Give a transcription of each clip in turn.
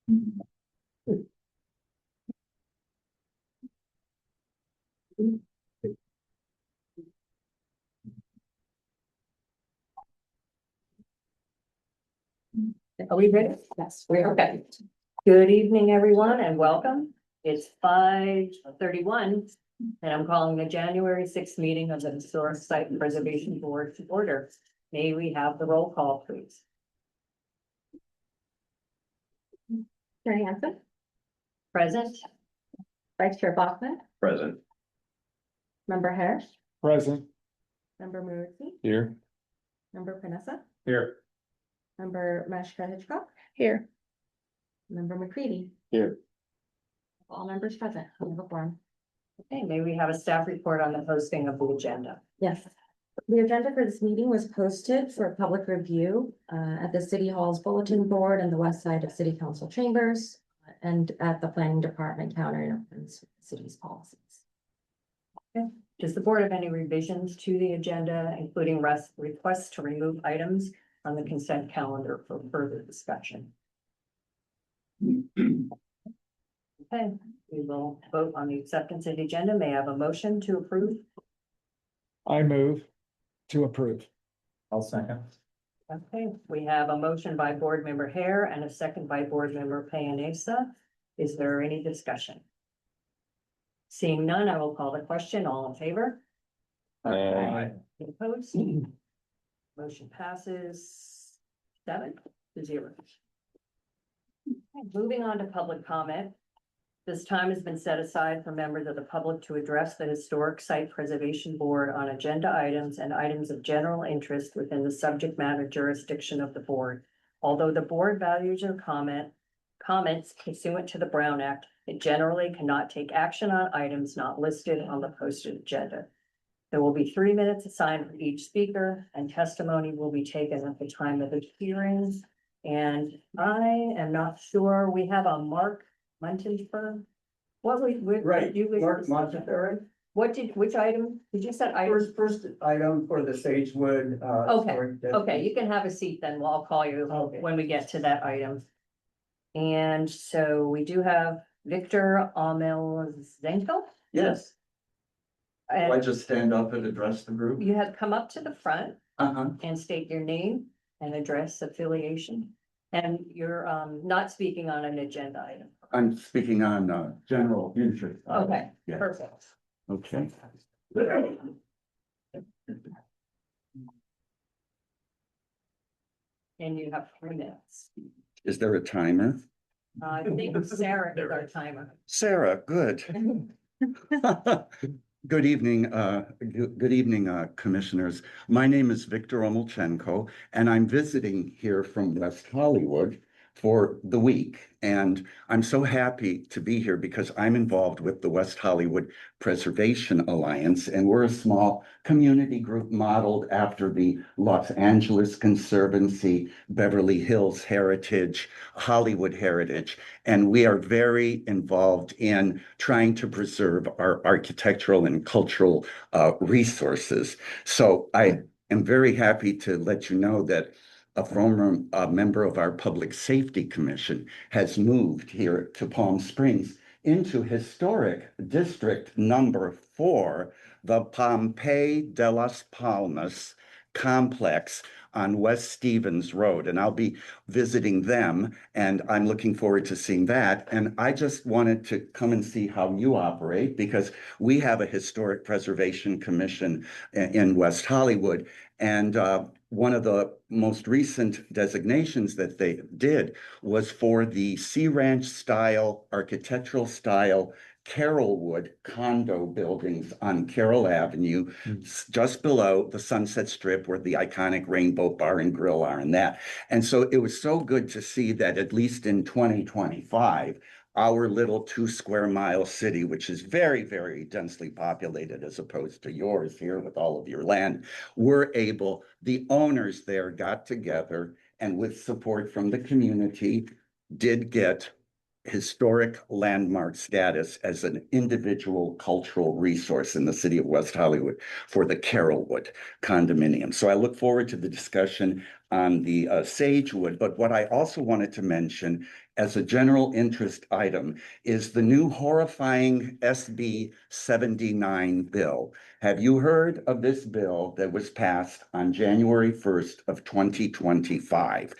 Are we ready? Yes, we're okay. Good evening, everyone, and welcome. It's 5:31, and I'm calling the January 6th meeting of the Historic Site Preservation Board to order. May we have the roll call, please? Chair Hansen, Present. Vice Chair Bachman, Present. Member Harris, Present. Member Marucci, Here. Member Panessa, Here. Member Mashka Hitchcock, Here. Member McCready. Here. All members present. We have a quorum. Okay, may we have a staff report on the posting of the agenda? Yes. The agenda for this meeting was posted for public review at the City Hall's bulletin board and the west side of City Council chambers and at the planning department counter in accordance with the city's policies. Does the board have any revisions to the agenda, including requests to remove items on the consent calendar for further discussion? Okay, we will vote on the acceptance of the agenda. May I have a motion to approve? I move to approve. I'll second. Okay, we have a motion by board member Hare and a second by board member Panessa. Is there any discussion? Seeing none, I will call the question. All in favor? Aye. Any opposed? Motion passes 7-0. Okay, moving on to public comment. This time has been set aside for members of the public to address the Historic Site Preservation Board on agenda items and items of general interest within the subject matter jurisdiction of the board. Although the board values your comments pursuant to the Brown Act, it generally cannot take action on items not listed on the posted agenda. There will be 3 minutes assigned for each speaker, and testimony will be taken at the time of the hearings. And I am not sure, we have a Mark Muntenberg. Right, Mark Montefiore. Which item? Did you set items? First item for the Sagewood. Okay, you can have a seat then. I'll call you Okay. when we get to that item. And so we do have Victor Amelzenko. Yes, I And just stand up and address the group. you have come up to the front Uh-huh. and state your name and address affiliation. And you're not speaking on an agenda item. I'm speaking on general interest. Okay, Yeah. perfect. Okay. And you have 3 minutes. Is there a timer? I think Sarah is our timer. Sarah, good. Good evening, commissioners. My name is Victor Omelchenko, and I'm visiting here from West Hollywood for the week. And I'm so happy to be here because I'm involved with the West Hollywood Preservation Alliance, and we're a small community group modeled after the Los Angeles Conservancy, Beverly Hills Heritage, Hollywood Heritage. And we are very involved in trying to preserve our architectural and cultural resources. So I am very happy to let you know that a former member of our Public Safety Commission has moved here to Palm Springs into historic district number 4, the Pompeii de las Palmas complex on West Stevens Road. And I'll be visiting them, and I'm looking forward to seeing that. And I just wanted to come and see how you operate, because we have a historic preservation commission in West Hollywood. And one of the most recent designations that they did was for the Sea Ranch style, architectural style Carrollwood condo buildings on Carroll Avenue, just below the Sunset Strip where the iconic Rainbow Bar and Grill are, and that. And so it was so good to see that at least in 2025, our little 2 square mile city, which is very, very densely populated as opposed to yours here with all of your land, the owners there got together and with support from the community did get historic landmark status as an individual cultural resource in the city of West Hollywood for the Carrollwood condominium. So I look forward to the discussion on the Sagewood. But what I also wanted to mention as a general interest item is the new horrifying SB 79 bill. Have you heard of this bill that was passed on January 1st of 2025?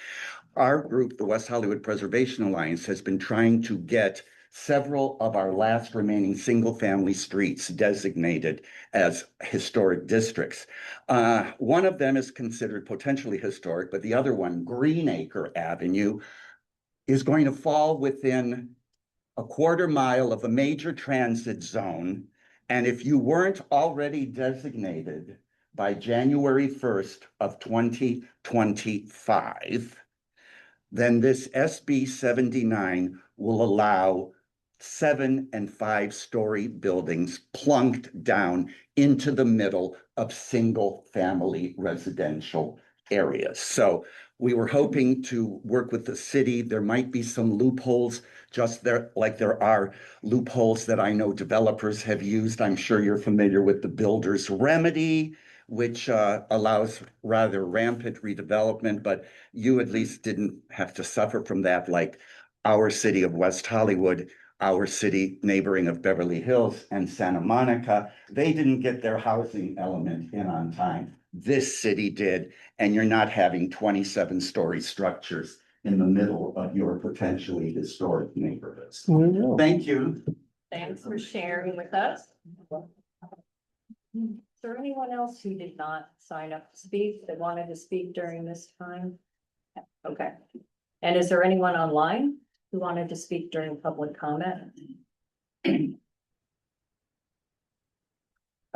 Our group, the West Hollywood Preservation Alliance, has been trying to get several of our last remaining single-family streets designated as historic districts. One of them is considered potentially historic, but the other one, Greenacre Avenue, is going to fall within a quarter mile of a major transit zone. And if you weren't already designated by January 1st of 2025, then this SB 79 will allow 7- and 5-story buildings plunked down into the middle of single-family residential areas. So we were hoping to work with the city. There might be some loopholes, just there, like there are loopholes that I know developers have used. I'm sure you're familiar with the builder's remedy, which allows rather rampant redevelopment, but you at least didn't have to suffer from that, like our city of West Hollywood, our city neighboring of Beverly Hills and Santa Monica. They didn't get their housing element in on time. This city did, and you're not having 27-story structures in the middle of your potentially historic neighborhoods. Thank you. Thanks for sharing with us. Is there anyone else who did not sign up to speak that wanted to speak during this time? Okay. And is there anyone online who wanted to speak during public comment?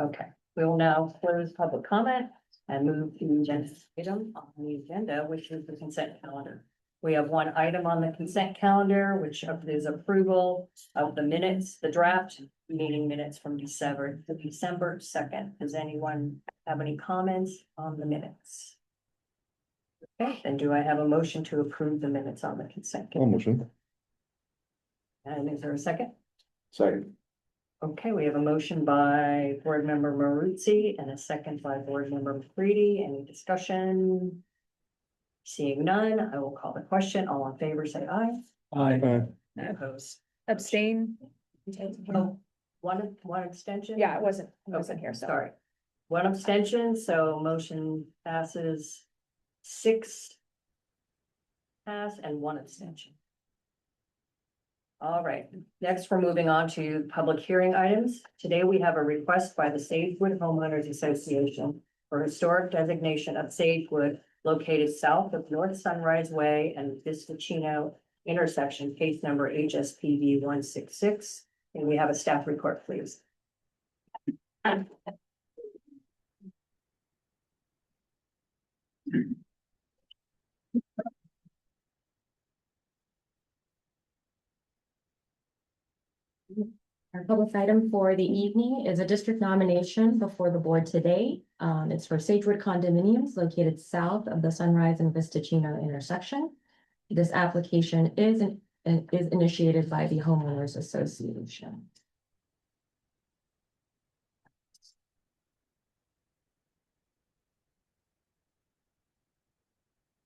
Okay, we will now close public comment and move to the agenda item on the agenda, which is the consent calendar. We have one item on the consent calendar, which is approval of the minutes, the draft meeting minutes from December 2nd. Does anyone have any comments on the minutes? Okay, then do I have a motion to approve the minutes on the consent calendar? Motion. And is there a second? Second. Okay, we have a motion by board member Maruzzi and a second by board member McCready. Any discussion? Seeing none, I will call the question. All in favor, say aye. Aye. Opposed? Abstain. Oh, one abstention? Yeah, I wasn't here, so. Sorry. One abstention, so motion passes 6 pass and 1 abstention. All right, next we're moving on to public hearing items. Today we have a request by the Sagewood Homeowners Association for historic designation of Sagewood located south of North Sunrise Way and Vistachino intersection, case number HSPV 166. And we have a staff report, please. Our public item for the evening is a district nomination before the board today. It's for Sagewood condominiums located south of the Sunrise and Vistachino intersection. This application is initiated by the Homeowners Association.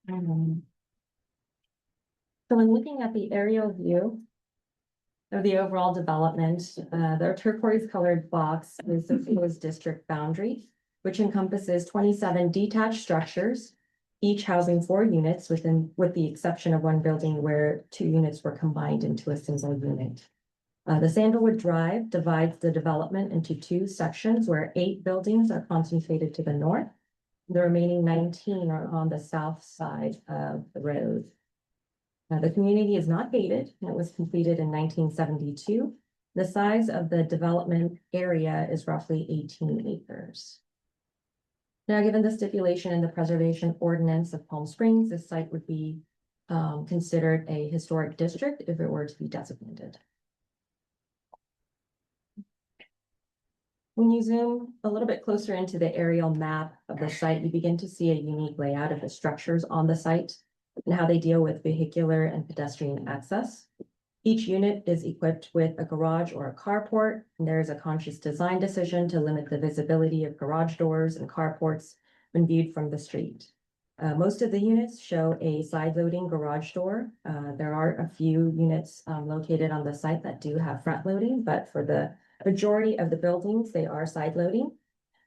So when looking at the aerial view of the overall development, the turquoise colored box is the proposed district boundary, which encompasses 27 detached structures, each housing 4 units with the exception of one building where 2 units were combined into a single unit. The Sandalwood Drive divides the development into 2 sections where 8 buildings are concentrated to the north. The remaining 19 are on the south side of the road. The community is not gated. It was completed in 1972. The size of the development area is roughly 18 acres. Now, given the stipulation in the preservation ordinance of Palm Springs, this site would be considered a historic district if it were to be designated. When you zoom a little bit closer into the aerial map of the site, you begin to see a unique layout of the structures on the site and how they deal with vehicular and pedestrian access. Each unit is equipped with a garage or a carport, and there is a conscious design decision to limit the visibility of garage doors and carports when viewed from the street. Most of the units show a side-loading garage door. There are a few units located on the site that do have front-loading, but for the majority of the buildings, they are side-loading.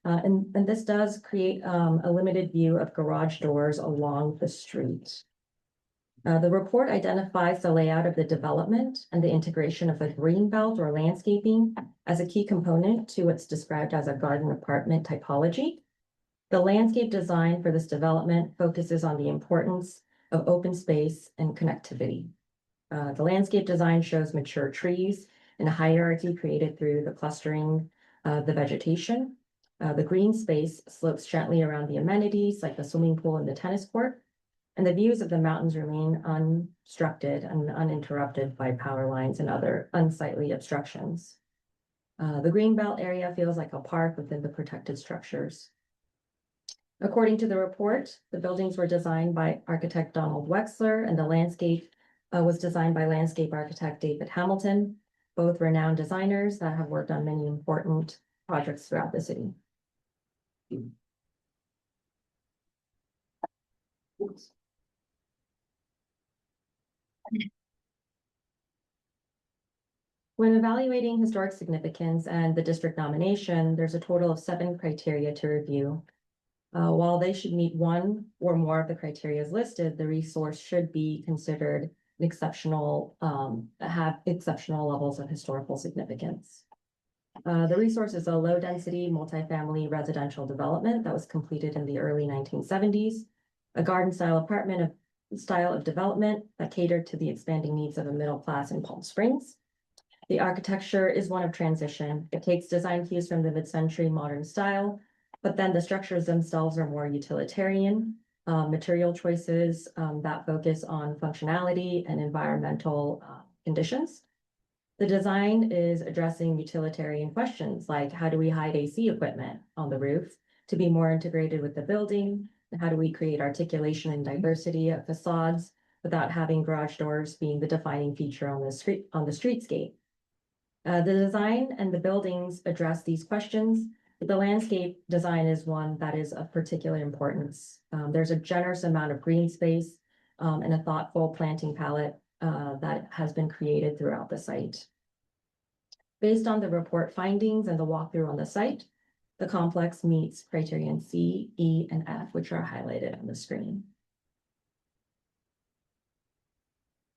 And this does create a limited view of garage doors along the street. The report identifies the layout of the development and the integration of the green belt or landscaping as a key component to what's described as a garden apartment typology. The landscape design for this development focuses on the importance of open space and connectivity. The landscape design shows mature trees in a hierarchy created through the clustering of the vegetation. The green space slopes gently around the amenities like the swimming pool and the tennis court. And the views of the mountains remain unobstructed and uninterrupted by power lines and other unsightly obstructions. The greenbelt area feels like a park within the protected structures. According to the report, the buildings were designed by architect Donald Wexler, and the landscape was designed by landscape architect David Hamilton, both renowned designers that have worked on many important projects throughout the city. When evaluating historic significance and the district nomination, there's a total of 7 criteria to review. While they should meet one or more of the criteria listed, the resource should be considered an exceptional, have exceptional levels of historical significance. The resource is a low-density multifamily residential development that was completed in the early 1970s, a garden-style apartment style of development that catered to the expanding needs of a middle class in Palm Springs. The architecture is one of transition. It takes design cues from the mid-century modern style, but then the structures themselves are more utilitarian, material choices that focus on functionality and environmental conditions. The design is addressing utilitarian questions like how do we hide AC equipment on the roof to be more integrated with the building? How do we create articulation and diversity of facades without having garage doors being the defining feature on the streetscape? The design and the buildings address these questions. The landscape design is one that is of particular importance. There's a generous amount of green space and a thoughtful planting palette that has been created throughout the site. Based on the report findings and the walkthrough on the site, the complex meets criterion C, E, and F, which are highlighted on the screen.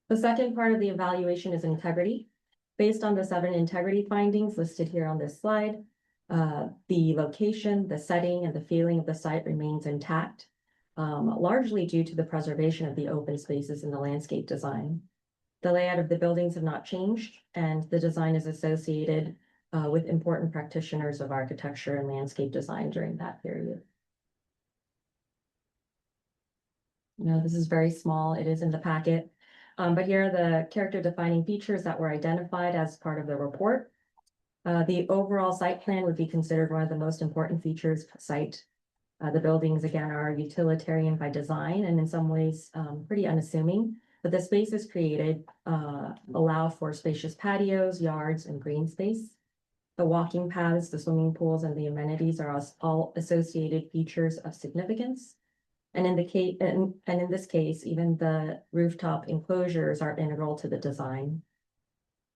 The second part of the evaluation is integrity. Based on the 7 integrity findings listed here on this slide, the location, the setting, and the feeling of the site remains intact, largely due to the preservation of the open spaces in the landscape design. The layout of the buildings have not changed, and the design is associated with important practitioners of architecture and landscape design during that period. Now, this is very small. It is in the packet. But here are the character defining features that were identified as part of the report. The overall site plan would be considered one of the most important features of the site. The buildings, again, are utilitarian by design and in some ways pretty unassuming, but the spaces created allow for spacious patios, yards, and green space. The walking paths, the swimming pools, and the amenities are all associated features of significance. And in this case, even the rooftop enclosures are integral to the design,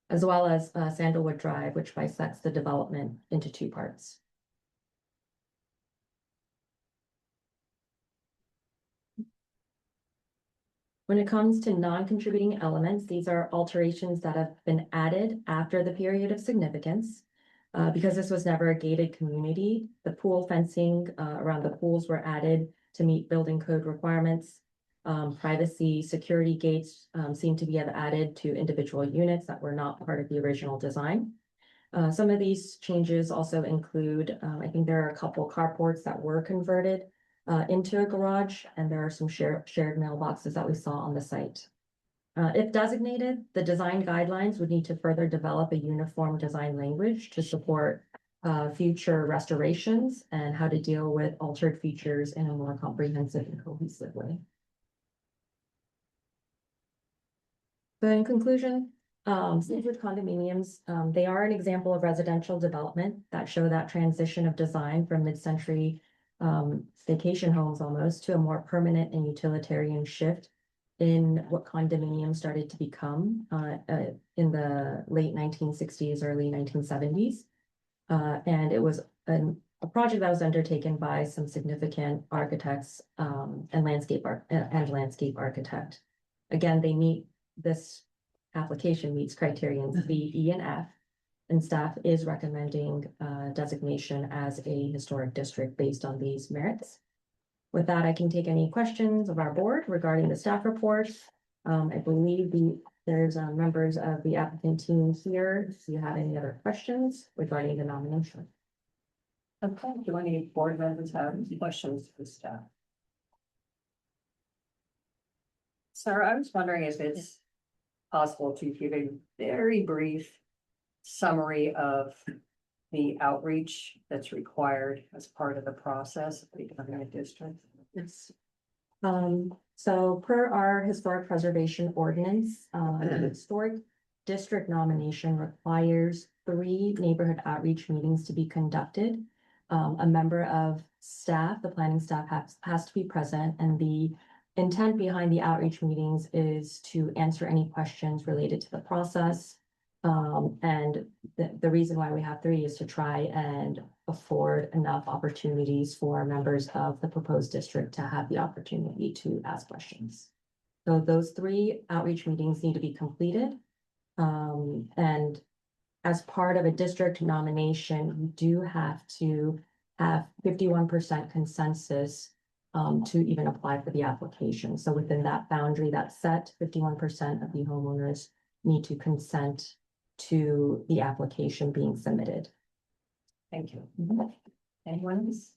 as well as Sandalwood Drive, which bisects the development into 2 parts. When it comes to non-contributing elements, these are alterations that have been added after the period of significance. Because this was never a gated community, the pool fencing around the pools were added to meet building code requirements. Privacy security gates seem to be added to individual units that were not part of the original design. Some of these changes also include, I think there are a couple carports that were converted into a garage, and there are some shared mailboxes that we saw on the site. If designated, the design guidelines would need to further develop a uniform design language to support future restorations and how to deal with altered features in a more comprehensive and cohesive way. But in conclusion, Sedgewood condominiums, they are an example of residential development that show that transition of design from mid-century vacation homes almost to a more permanent and utilitarian shift in what condominiums started to become in the late 1960s, early 1970s. And it was a project that was undertaken by some significant architects and landscape architect. Again, this application meets criterion B, E, and F, and staff is recommending designation as a historic district based on these merits. With that, I can take any questions of our board regarding the staff report. I believe there's members of the applicant team here. If you have any other questions regarding the nomination. Okay, do any board members have any questions for staff? Sarah, I was wondering if it's possible to give a very brief summary of the outreach that's required as part of the process of becoming a district. Yes. So per our historic preservation ordinance, the historic district nomination requires 3 neighborhood outreach meetings to be conducted. A member of staff, the planning staff has to be present, and the intent behind the outreach meetings is to answer any questions related to the process. And the reason why we have 3 is to try and afford enough opportunities for members of the proposed district to have the opportunity to ask questions. So those 3 outreach meetings need to be completed. And as part of a district nomination, you do have to have 51% consensus to even apply for the application. So within that boundary that's set, 51% of the homeowners need to consent to the application being submitted. Thank you. Anyone else?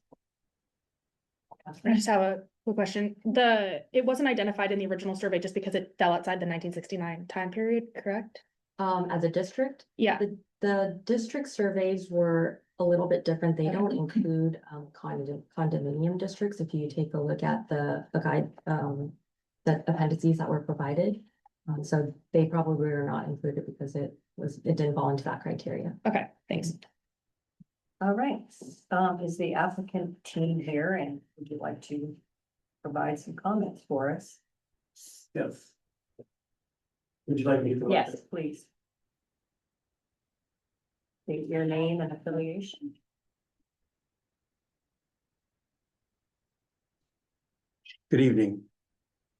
I just have a quick question. It wasn't identified in the original survey just because it fell outside the 1969 time period, correct? As a district, Yeah, the district surveys were a little bit different. They don't include condominium districts. If you take a look at the guide, the appendices that were provided. So they probably were not included because it didn't fall into that criteria. okay, thanks. All right, is the applicant team here, and would you like to provide some comments for us? Yes. Would you like me to? Yes, please. State your name and affiliation. Good evening.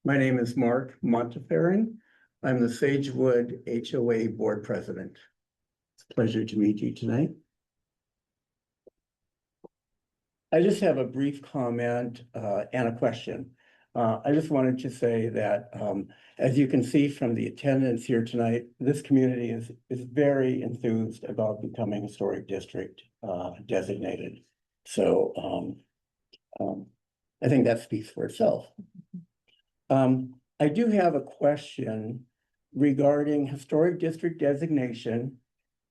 My name is Mark Monteferin. I'm the Sagewood HOA Board President. It's a pleasure to meet you tonight. I just have a brief comment and a question. I just wanted to say that as you can see from the attendance here tonight, this community is very enthused about becoming historic district designated. So I think that speaks for itself. I do have a question regarding historic district designation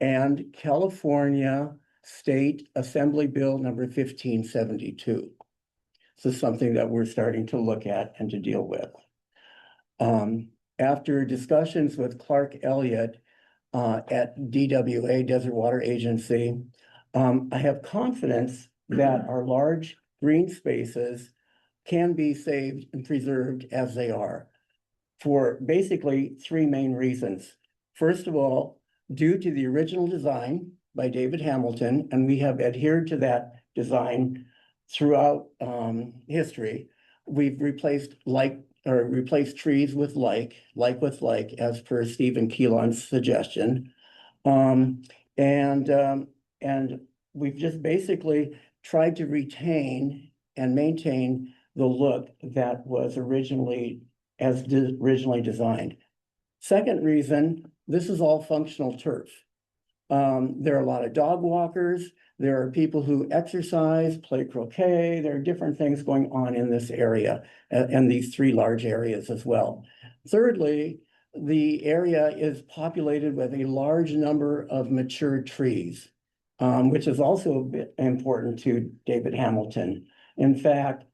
and California State Assembly Bill number 1572. This is something that we're starting to look at and to deal with. After discussions with Clark Elliott at DWA, Desert Water Agency, I have confidence that our large green spaces can be saved and preserved as they are for basically 3 main reasons. First of all, due to the original design by David Hamilton, and we have adhered to that design throughout history, we've replaced trees with like with like, as per Stephen Keelan's suggestion. And we've just basically tried to retain and maintain the look that was originally designed. Second reason, this is all functional turf. There are a lot of dog walkers. There are people who exercise, play croquet. There are different things going on in this area and these 3 large areas as well. Thirdly, the area is populated with a large number of mature trees, which is also a bit important to David Hamilton. In fact,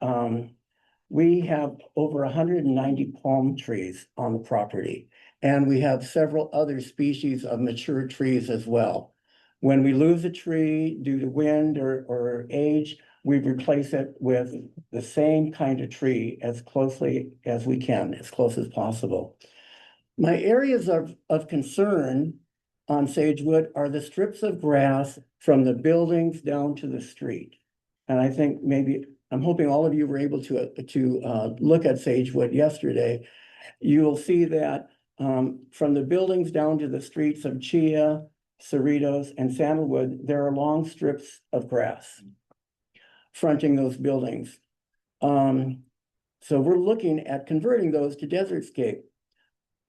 We have over 190 palm trees on the property, and we have several other species of mature trees as well. When we lose a tree due to wind or age, we replace it with the same kind of tree as closely as we can, as close as possible. My areas of concern on Sagewood are the strips of grass from the buildings down to the street. And I think I'm hoping all of you were able to look at Sagewood yesterday. You will see that from the buildings down to the streets of Chia, Cerritos, and Sandalwood, there are long strips of grass fronting those buildings. So we're looking at converting those to desertscape.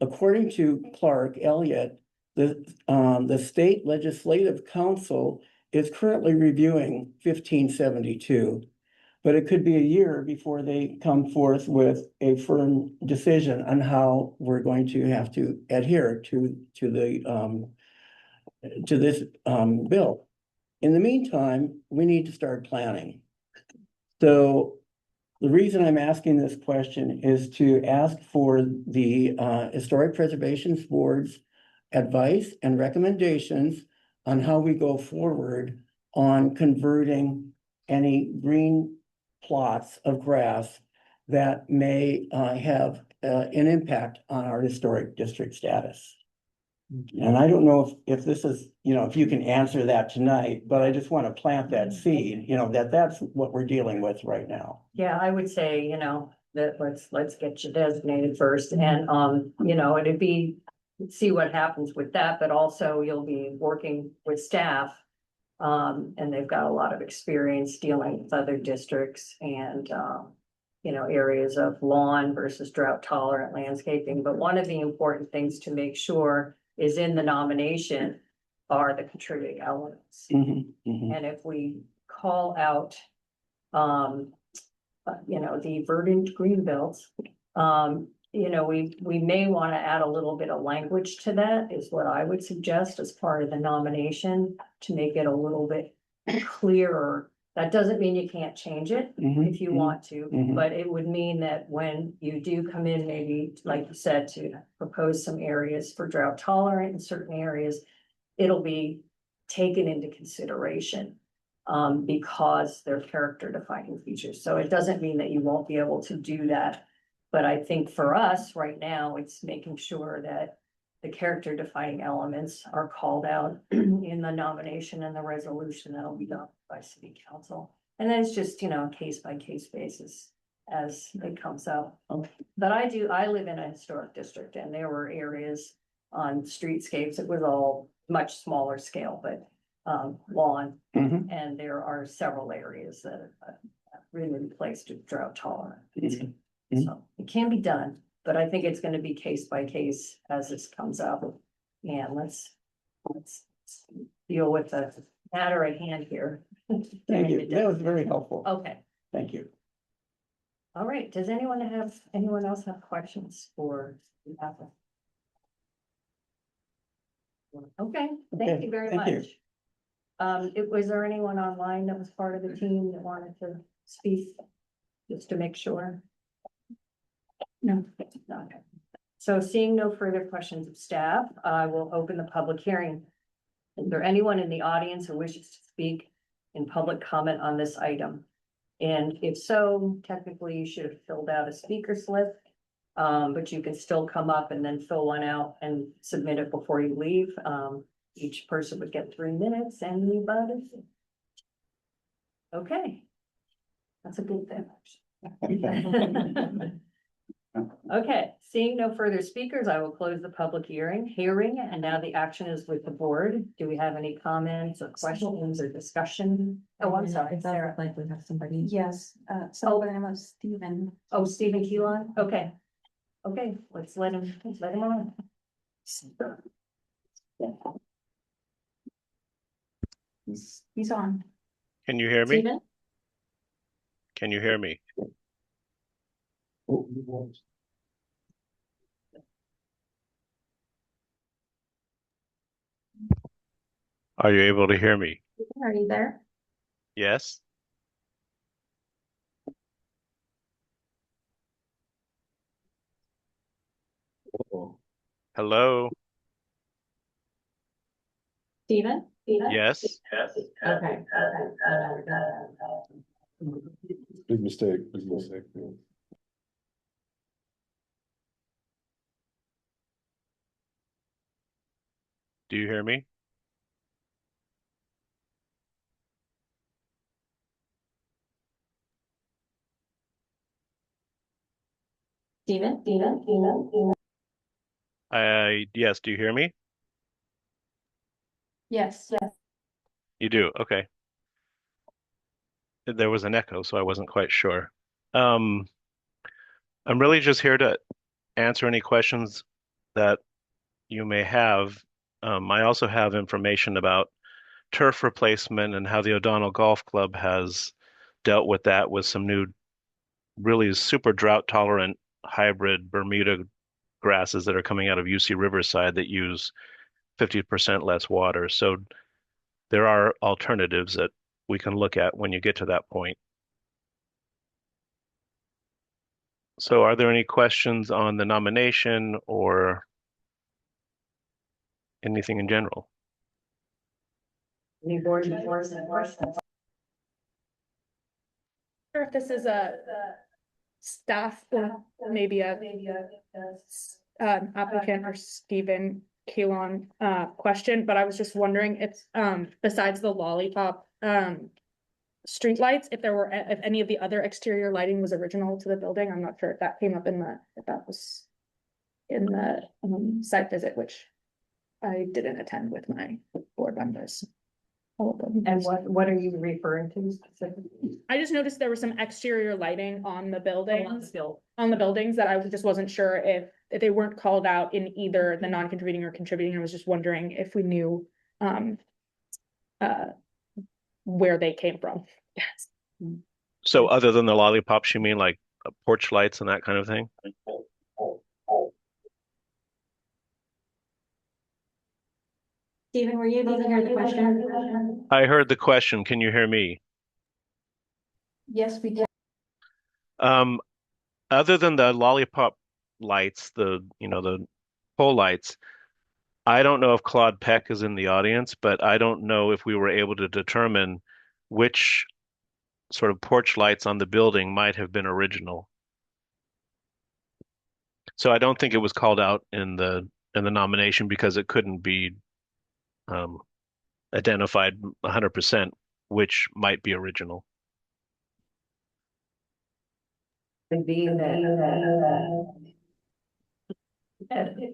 According to Clark Elliott, the state legislative council is currently reviewing 1572, but it could be a year before they come forth with a firm decision on how we're going to have to adhere to this bill. In the meantime, we need to start planning. So the reason I'm asking this question is to ask for the Historic Preservation Board's advice and recommendations on how we go forward on converting any green plots of grass that may have an impact on our historic district status. And I don't know if this is, if you can answer that tonight, but I just want to plant that seed, that's what we're dealing with right now. Yeah, I would say, that let's get you designated first and, it'd be, see what happens with that, but also you'll be working with staff. And they've got a lot of experience dealing with other districts and, areas of lawn versus drought tolerant landscaping. But one of the important things to make sure is in the nomination are the contributing elements. Mhm, mhm. And if we call out, the verdant green belts, we may want to add a little bit of language to that is what I would suggest as part of the nomination to make it a little bit clearer. That doesn't mean you can't change it Mhm, if you mhm. want to, Mhm. but it would mean that when you do come in, maybe, like you said, to propose some areas for drought tolerant in certain areas, it'll be taken into consideration because they're character defining features. So it doesn't mean that you won't be able to do that. But I think for us right now, it's making sure that the character defining elements are called out in the nomination and the resolution that'll be done by city council. And then it's just, case by case basis as it comes up. But I live in a historic district and there were areas on streetscapes. It was all much smaller scale, but lawn. Mhm. And there are several areas that are really placed with drought tolerant. Mhm. So it can be done, but I think it's gonna be case by case as this comes up. And let's deal with the matter at hand here. Thank you. That was very helpful. Okay, Thank you. all right. Does anyone else have questions for the applicant? Okay, thank Okay, you very thank you. much. Was there anyone online that was part of the team that wanted to speak? Just to make sure. No. Okay. So seeing no further questions of staff, I will open the public hearing. Is there anyone in the audience who wishes to speak in public comment on this item? And if so, technically you should have filled out a speaker slip. But you can still come up and then fill one out and submit it before you leave. Each person would get 3 minutes. Anybody? Okay. That's a good thing. Okay, seeing no further speakers, I will close the public hearing, and now the action is with the board. Do we have any comments or questions or discussion? Oh, I'm sorry, It does Sarah. look like we have somebody. Yes, so by the name of Stephen. Oh, Stephen Keelan, okay. Okay, let's let him on. He's on. Can you hear me? Steven? Can you hear me? Are you able to hear me? Are you there? Yes? Hello? Stephen? Yes? Okay. Big mistake, big mistake. Do you hear me? Stephen? Yes, do you hear me? Yes. You do, okay. There was an echo, so I wasn't quite sure. Um, I'm really just here to answer any questions that you may have. I also have information about turf replacement and how the O'Donnell Golf Club has dealt with that with some new, really super drought tolerant hybrid Bermuda grasses that are coming out of UC Riverside that use 50% less water. So there are alternatives that we can look at when you get to that point. So are there any questions on the nomination or anything in general? Any board members and questions? Or if this is a staff or maybe a applicant or Stephen Kalon question, but I was just wondering if besides the lollipop streetlights, if any of the other exterior lighting was original to the building. I'm not sure if that came up if that was in the site visit, which I didn't attend with my board members. All of them. And what are you referring to specifically? I just noticed there was some exterior lighting on the buildings. Still, On the buildings that I just wasn't sure if they weren't called out in either the non-contributing or contributing. I was just wondering if we knew where they came from. Yes. So other than the lollipops, you mean like porch lights and that kind of thing? Stephen, were you able to hear the question? I heard the question. Can you hear me? Yes, we did. Other than the lollipop lights, the pole lights, I don't know if Claude Peck is in the audience, but I don't know if we were able to determine which sort of porch lights on the building might have been original. So I don't think it was called out in the nomination because it couldn't be identified 100% which might be original. and being that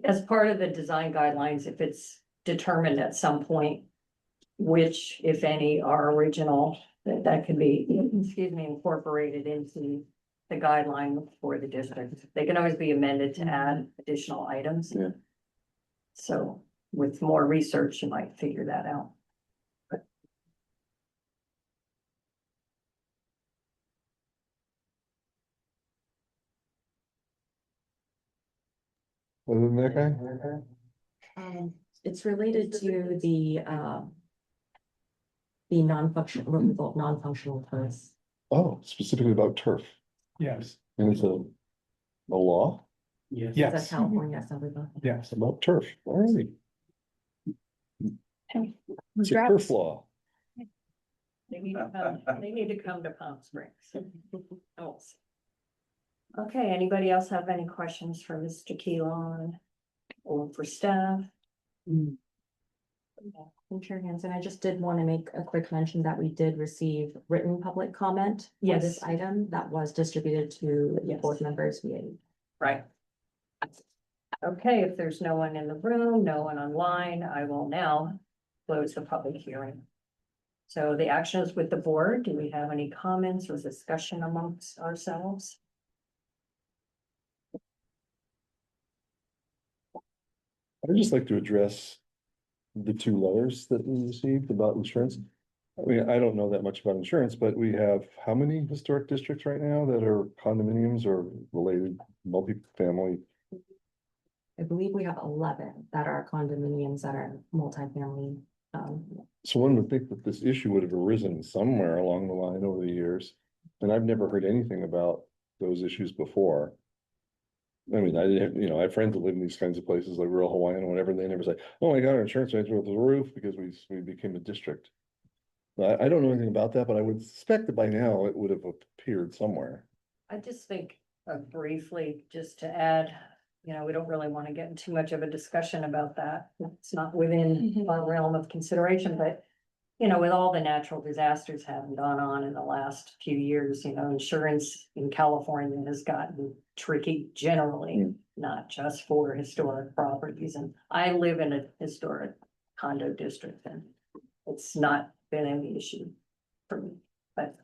as part of the design guidelines, if it's determined at some point which, if any, are original, that can be, excuse me, incorporated into the guideline for the district. They can always be amended to add additional items. Yeah. So with more research, you might figure that out. Other than that guy? It's related to the non-functional, removal of non-functional turfs. Oh, specifically about turf. Yes. And it's a law? Yes. It's a California Assembly bill. Yes, about turf. All right. It's a Droughts. turf law. They need to come to Palm Springs. Oh. Okay, anybody else have any questions for Mr. Keelan or for staff? Chair Hansen, I just did want to make a quick mention that we did receive written public comment for Yes. this item that was distributed to the Yes. board members via. Right. Okay, if there's no one in the room, no one online, I will now close the public hearing. So the action is with the board. Do we have any comments or discussion amongst ourselves? I'd just like to address the two letters that we received about insurance. I mean, I don't know that much about insurance, but we have how many historic districts right now that are condominiums or related multifamily? I believe we have 11 that are condominiums that are multifamily. So one would think that this issue would have arisen somewhere along the line over the years. And I've never heard anything about those issues before. I mean, I have friends that live in these kinds of places like rural Hawaiian or whatever, and they never say, oh my God, our insurance rates were through the roof because we became a district. I don't know anything about that, but I would suspect that by now it would have appeared somewhere. I just think briefly, just to add, we don't really want to get in too much of a discussion about that. It's not within our realm of consideration, but with all the natural disasters having gone on in the last few years, insurance in California has gotten tricky generally, not just for historic properties. And I live in a historic condo district, and it's not been an issue for me, but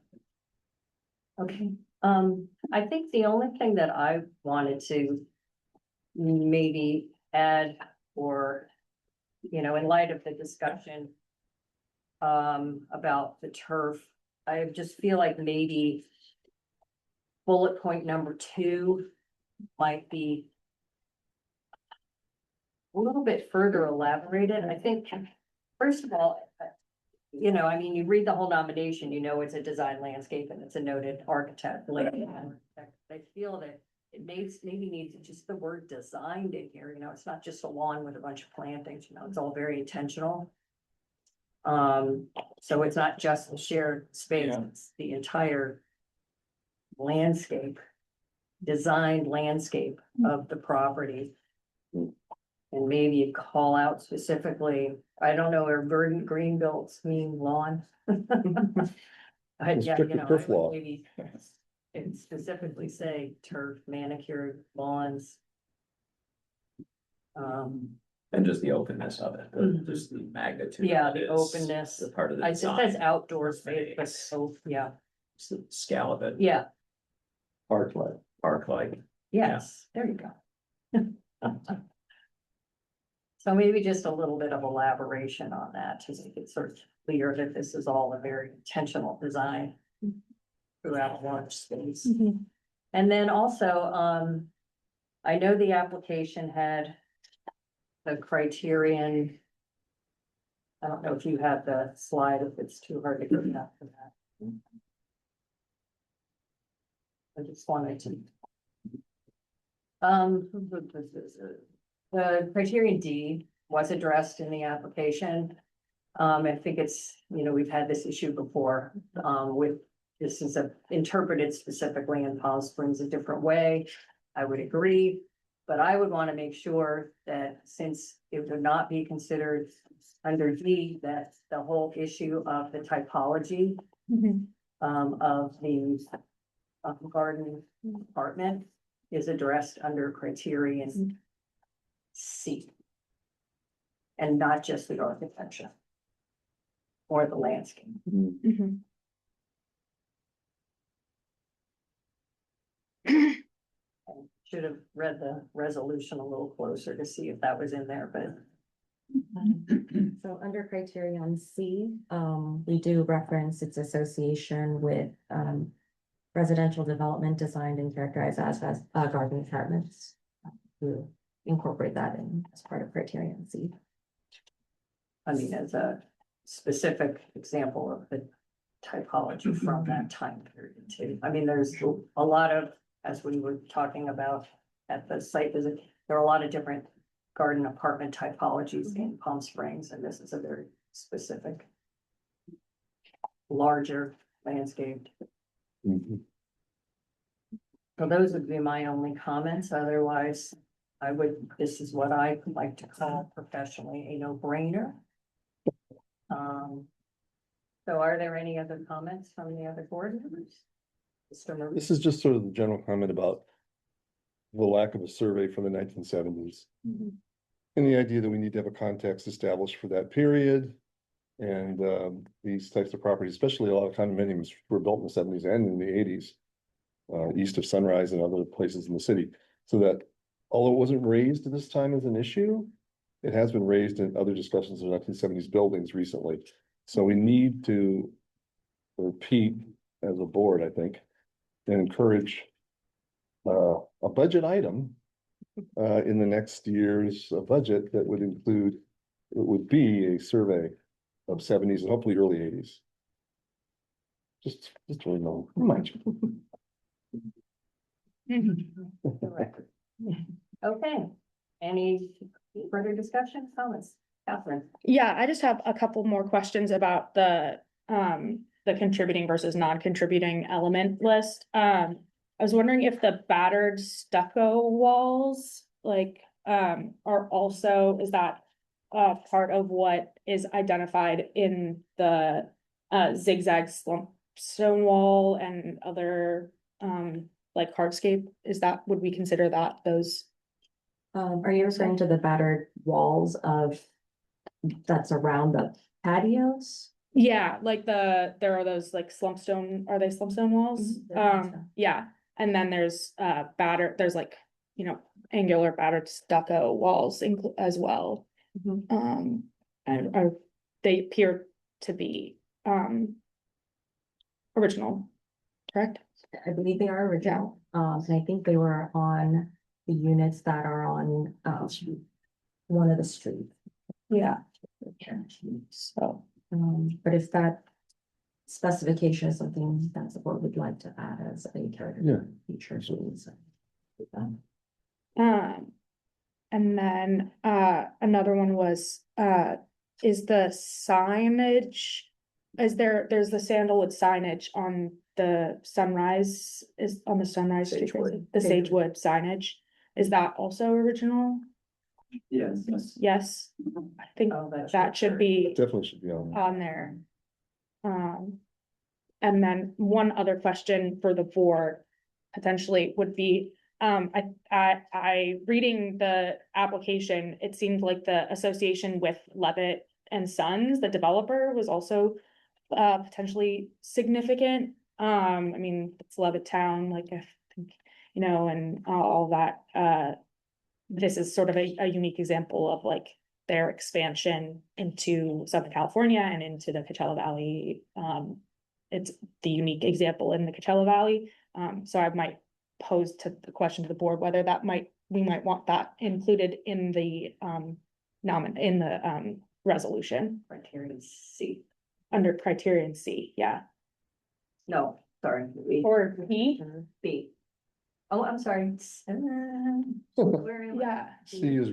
okay. I think the only thing that I wanted to maybe add, or, in light of the discussion about the turf, I just feel like maybe bullet point number 2 might be a little bit further elaborated. I think, first of all, you read the whole nomination, it's a design landscape and it's a noted architect. I feel that it maybe needs just the word designed in here, it's not just a lawn with a bunch of plantings, it's all very intentional. So it's not just the shared space, it's the entire landscape, designed landscape of the property. And maybe you call out specifically, I don't know, are verdant green belts mean lawn? Restricted turf law. Maybe it specifically say turf, manicured lawns. And just the openness of it, just the magnitude. Yeah, of it the is openness. The part of the It says design, outdoor space, but so, yeah, it's the scale of it, yeah, park-like. yes, there you go. So maybe just a little bit of elaboration on that to make it sort of clear that this is all a very intentional design throughout large space. And then also, I know the application had the criterion. I don't know if you have the slide, if it's too hard to get enough for that. I just wanted to. The criterion D was addressed in the application. I think it's, we've had this issue before, with, this is interpreted specifically in Palm Springs a different way. I would agree, but I would want to make sure that since it would not be considered under D, that the whole issue of the typology of the garden apartment is addressed under criterion C. And not just the architecture or the landscape. I should have read the resolution a little closer to see if that was in there, but. So under criterion C, we do reference its association with, residential development designed and characterized as garden apartments. To incorporate that in as part of criterion C. I mean, as a specific example of the typology from that time period too. I mean, there's a lot of, as we were talking about at the site visit, there are a lot of different garden apartment typologies in Palm Springs, and this is a very specific, larger landscaped. So those would be my only comments. Otherwise, this is what I like to call professionally a no-brainer. So are there any other comments from the other board members? Mr. Murphy? This is just sort of the general comment about the lack of a survey from the 1970s. And the idea that we need to have a context established for that period. And these types of properties, especially a lot of condominiums were built in the 70s and in the 80s. East of Sunrise and other places in the city. So that although it wasn't raised at this time as an issue, it has been raised in other discussions of 1970s buildings recently. So we need to repeat as a board, I think, and encourage a budget item in the next year's budget that would include, it would be a survey of 70s and hopefully early 80s. Just to remind you. Okay, any further discussion, comments? Catherine? Yeah, I just have a couple more questions about the contributing versus non-contributing element list. I was wondering if the battered stucco walls, like, are also, is that part of what is identified in the zigzag slump stone wall and other like hardscape? Is that, would we consider that those? Are you referring to the battered walls of, that's around the patios? Yeah, like there are those like slumpstone, are they slumpstone walls? Mhm, I think so. Yeah, and then there's there's like, you know, angular battered stucco walls as well. Mhm. And are, they appear to be original, correct? I believe they are original, and I think they were on the units that are on, one of the streets. Yeah. So, But if that specification is something that the board would like to add as a character Yeah. feature. and then another one was is the signage, there's the sandalwood signage on the Sunrise, is on the Sunrise Street, Sagewood. the Sagewood signage, is that also original? Yes. Yes, I think Oh, that's that should be Definitely should be on. there. And then one other question for the board potentially would be, I reading the application, it seemed like the association with Levitt and Sons, the developer, was also potentially significant. I mean, it's Levittown, like I think, you know, and all that. This is sort of a unique example of like their expansion into Southern California and into the Coachella Valley. It's the unique example in the Coachella Valley. So I might pose to the question to the board whether we might want that included in the resolution Criterion C. under criterion C, yeah. No, sorry. B. Or B, B. Oh, I'm sorry. Where am I? yeah, C is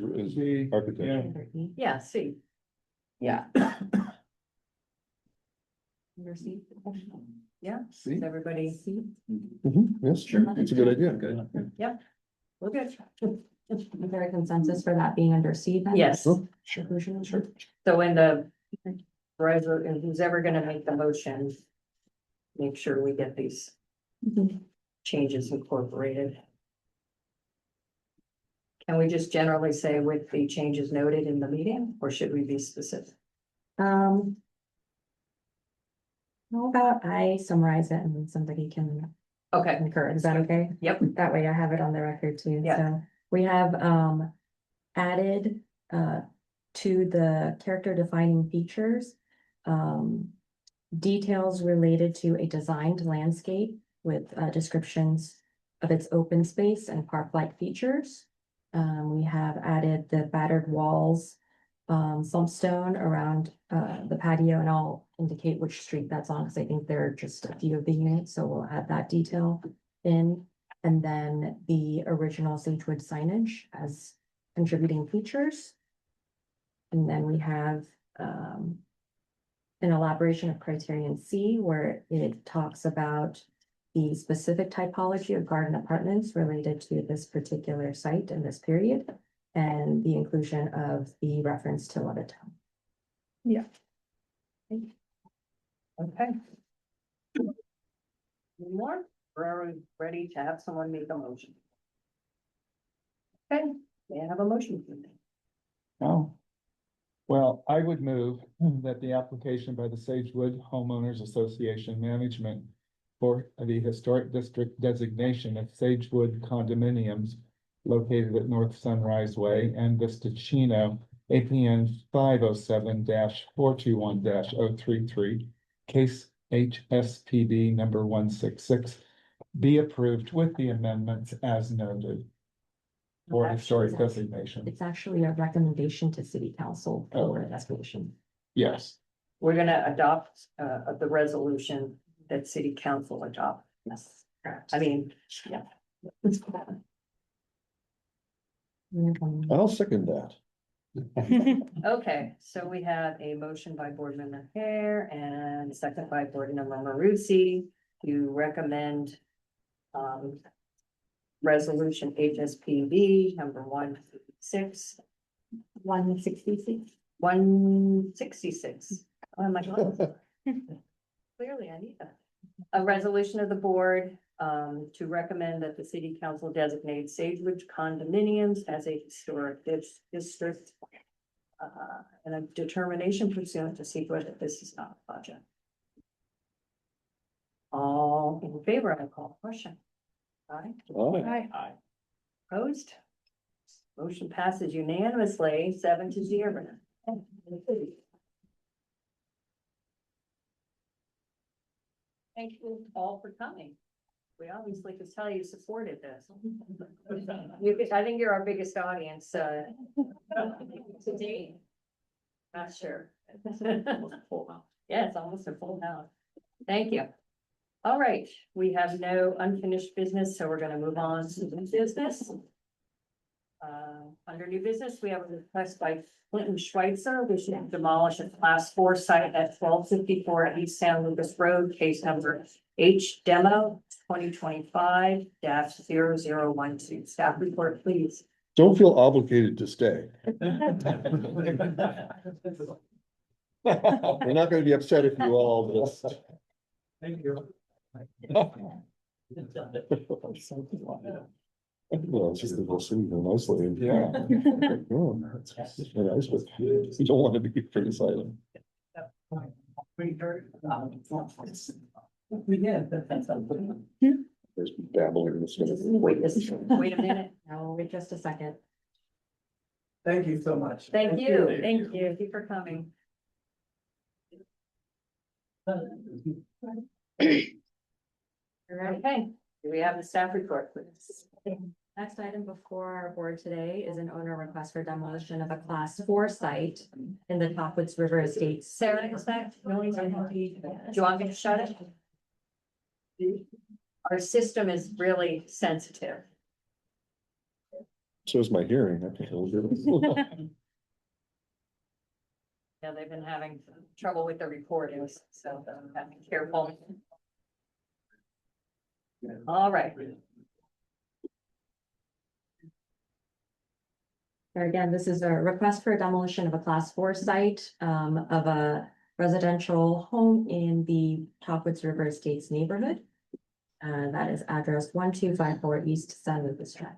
architecture. Yeah, C. yeah. Under C. Yeah, C? is everybody, Yes, sure. That's a good idea. Good. we're good. Is there a consensus for that being under C then? Yes, Oh, sure. Sure. so in the, and who's ever gonna make the motion, make sure we get these changes incorporated. Can we just generally say with the changes noted in the meeting, or should we be specific? How about I summarize it and then somebody can Okay, concur, is that okay? yep, That way I have it on the record too. Yeah. So we have added to the character defining features. Details related to a designed landscape with descriptions of its open space and park-like features. We have added the battered walls, some stone around the patio, and I'll indicate which street that's on, because I think there are just a few of the units, so we'll add that detail in. And then the original Sagewood signage as contributing features. And then we have an elaboration of criterion C, where it talks about the specific typology of garden apartments related to this particular site and this period, and the inclusion of the reference to Levittown. Yeah. okay. Any more, or are we ready to have someone make a motion? Okay, may I have a motion, please? Oh. Well, I would move that the application by the Sagewood Homeowners Association Management for the historic district designation of Sagewood condominiums located at North Sunrise Way and Vista Chino, APN 507-421-033, case HSPD number 166, be approved with the amendments as noted for historic designation. It's actually a recommendation to city council for resolution. Yes. We're gonna adopt the resolution that city council adopt. Yes, correct. I mean, yeah. I'll second that. Okay, so we have a motion by Board Member Hare and a second by Board Member Marucci to recommend resolution HSPV number 166. Oh my God. Clearly, I need that. A resolution of the board to recommend that the city council designate Sagewood condominiums as a historic district. And a determination pursuant to secret that this is not a project. All in favor, I call the question. Aye. Hi. Opposed? Motion passes unanimously, 7-0. Thank you all for coming. We obviously could tell you supported this. I think you're our biggest audience, to date. Not sure. Yeah, it's almost a full house. Thank you. All right, we have no unfinished business, so we're gonna move on to new business. Under new business, we have a request by Clinton Schweitzer, wishing to demolish a class 4 site at 1254 East San Lucas Road, case number H demo 2025-0012. Staff report, please. Don't feel obligated to stay. We're not gonna be upset if you all just. Thank you. Well, it's just that we'll see them mostly. Yeah. Oh, that's very nice, but you don't want to be criticized. There's babbling. Wait a minute. Now, wait just a second. Thank you so much. Thank you. Thank you for coming. Okay, do we have the staff report, please? Next item before our board today is an owner request for demolition of a class 4 site in the Topwoods River Estates. Sarah, is that? Do you want me to shut it? Our system is really sensitive. So is my hearing. I think it'll do. Yeah, they've been having trouble with the recordings, so have to be careful. All right. Again, this is a request for demolition of a class 4 site of a residential home in the Topwoods River Estates neighborhood. That is address 1254 East San Lucas Drive.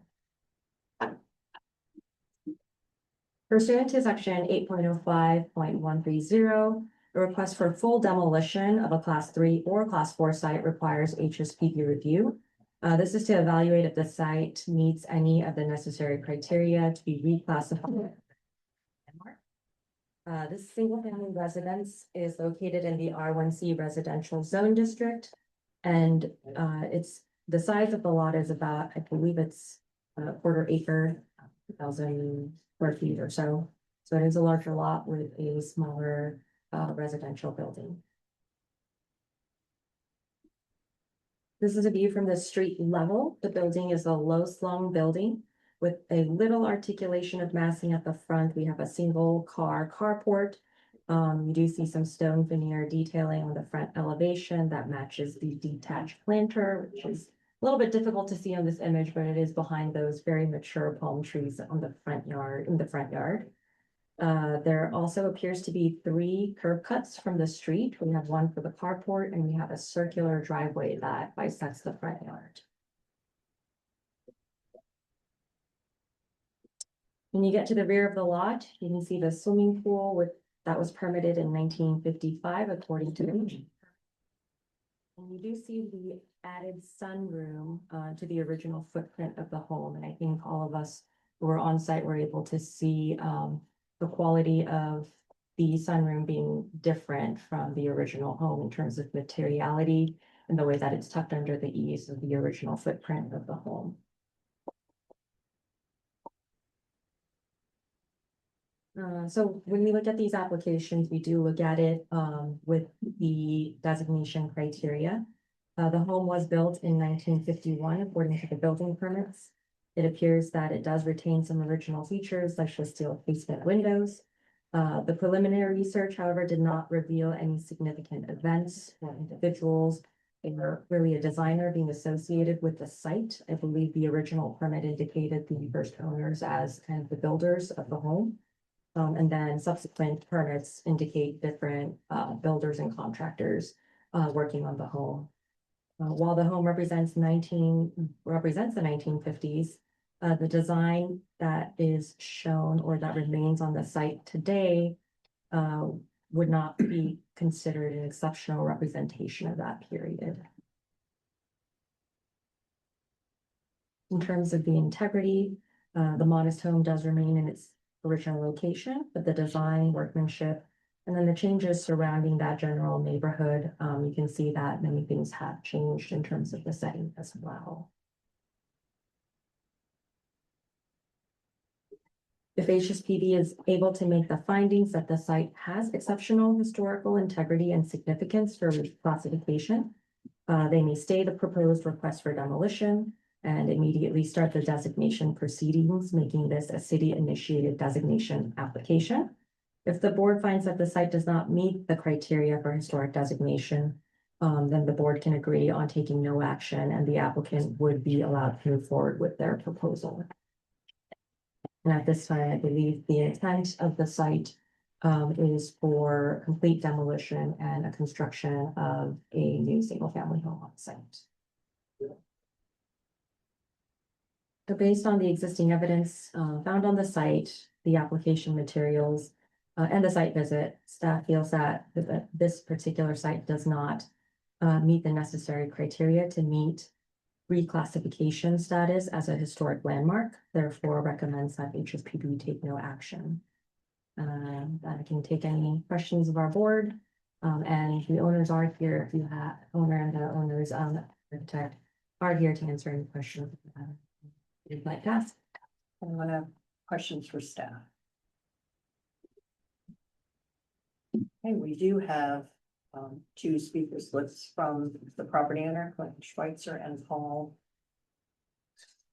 Pursuant to section 8.05.130, a request for full demolition of a class 3 or class 4 site requires HSPP review. This is to evaluate if the site meets any of the necessary criteria to be reclassified. This single-family residence is located in the R1C residential zone district. And it's the size of the lot is about, I believe it's a quarter acre, 1,000 square feet or so. So it is a larger lot with a smaller residential building. This is a view from the street level. The building is a low slung building with a little articulation of massing at the front. We have a single car carport. You do see some stone veneer detailing on the front elevation that matches the detached planter, which is a little bit difficult to see on this image, but it is behind those very mature palm trees on the front yard, in the front yard. There also appears to be 3 curb cuts from the street. We have one for the carport and we have a circular driveway that bisects the front yard. When you get to the rear of the lot, you can see the swimming pool that was permitted in 1955 according to the. And you do see the added sunroom to the original footprint of the home. And I think all of us who were on site were able to see the quality of the sunroom being different from the original home in terms of materiality and the way that it's tucked under the eaves of the original footprint of the home. So when we look at these applications, we do look at it with the designation criteria. The home was built in 1951 according to the building permits. It appears that it does retain some original features such as steel casement windows. The preliminary research, however, did not reveal any significant events or individuals or really a designer being associated with the site. I believe the original permit indicated the first owners as kind of the builders of the home. And then subsequent permits indicate different builders and contractors working on the home. While the home represents the 1950s, the design that is shown or that remains on the site today would not be considered an exceptional representation of that period. In terms of the integrity, the modest home does remain in its original location, but the design, workmanship, and then the changes surrounding that general neighborhood, you can see that many things have changed in terms of the setting as well. If HSPB is able to make the findings that the site has exceptional historical integrity and significance for classification, they may stay the proposed request for demolition and immediately start the designation proceedings, making this a city-initiated designation application. If the board finds that the site does not meet the criteria for historic designation, then the board can agree on taking no action and the applicant would be allowed to move forward with their proposal. And at this time, I believe the intent of the site is for complete demolition and a construction of a new single-family home on site. So based on the existing evidence found on the site, the application materials, and the site visit, staff feels that this particular site does not meet the necessary criteria to meet reclassification status as a historic landmark, therefore recommends that HSPB take no action. I can take any questions of our board, and the owners are here. If you have owner and the owners, architect are here to answer any questions you'd like to ask. Anyone have questions for staff? Okay, we do have two speakers lists from the property owner, Clinton Schweitzer and Paul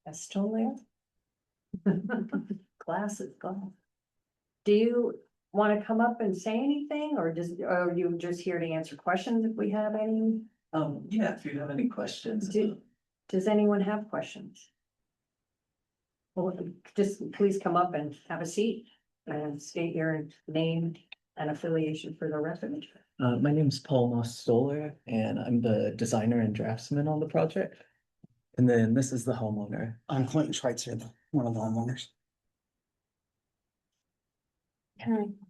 Estolier. Glasses, gone. Do you want to come up and say anything, or are you just here to answer questions if we have any? Yeah, if you have any questions. Does anyone have questions? Well, just please come up and have a seat and state your name and affiliation for the record. My name is Paul Mostoller, and I'm the designer and draftsman on the project. And then this is the homeowner. I'm Clinton Schweitzer, one of the homeowners.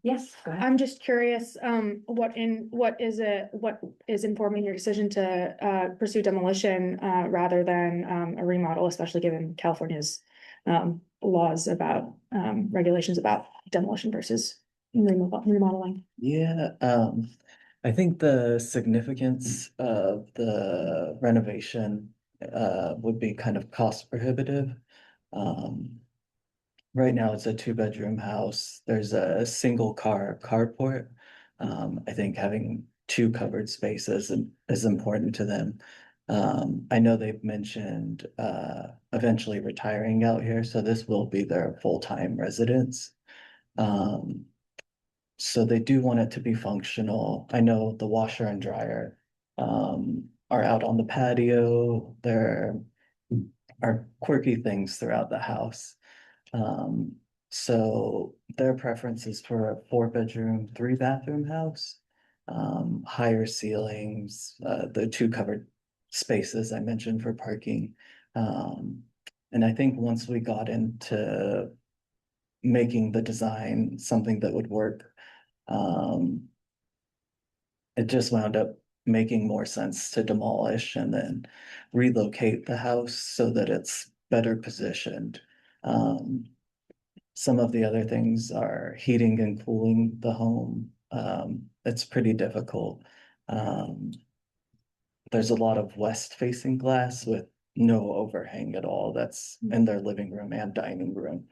Yes, go ahead. I'm just curious, what is informing your decision to pursue demolition rather than a remodel, especially given California's laws about regulations about demolition versus remodeling? Yeah, I think the significance of the renovation would be kind of cost prohibitive. Right now it's a 2-bedroom house. There's a single car carport. I think having 2 covered spaces is important to them. I know they've mentioned eventually retiring out here, so this will be their full-time residence. So they do want it to be functional. I know the washer and dryer are out on the patio. There are quirky things throughout the house. So their preference is for a 4-bedroom, 3-bathroom house. Higher ceilings, the 2 covered spaces I mentioned for parking. And I think once we got into making the design something that would work, it just wound up making more sense to demolish and then relocate the house so that it's better positioned. Some of the other things are heating and cooling the home. It's pretty difficult. There's a lot of west-facing glass with no overhang at all. That's in their living room and dining room.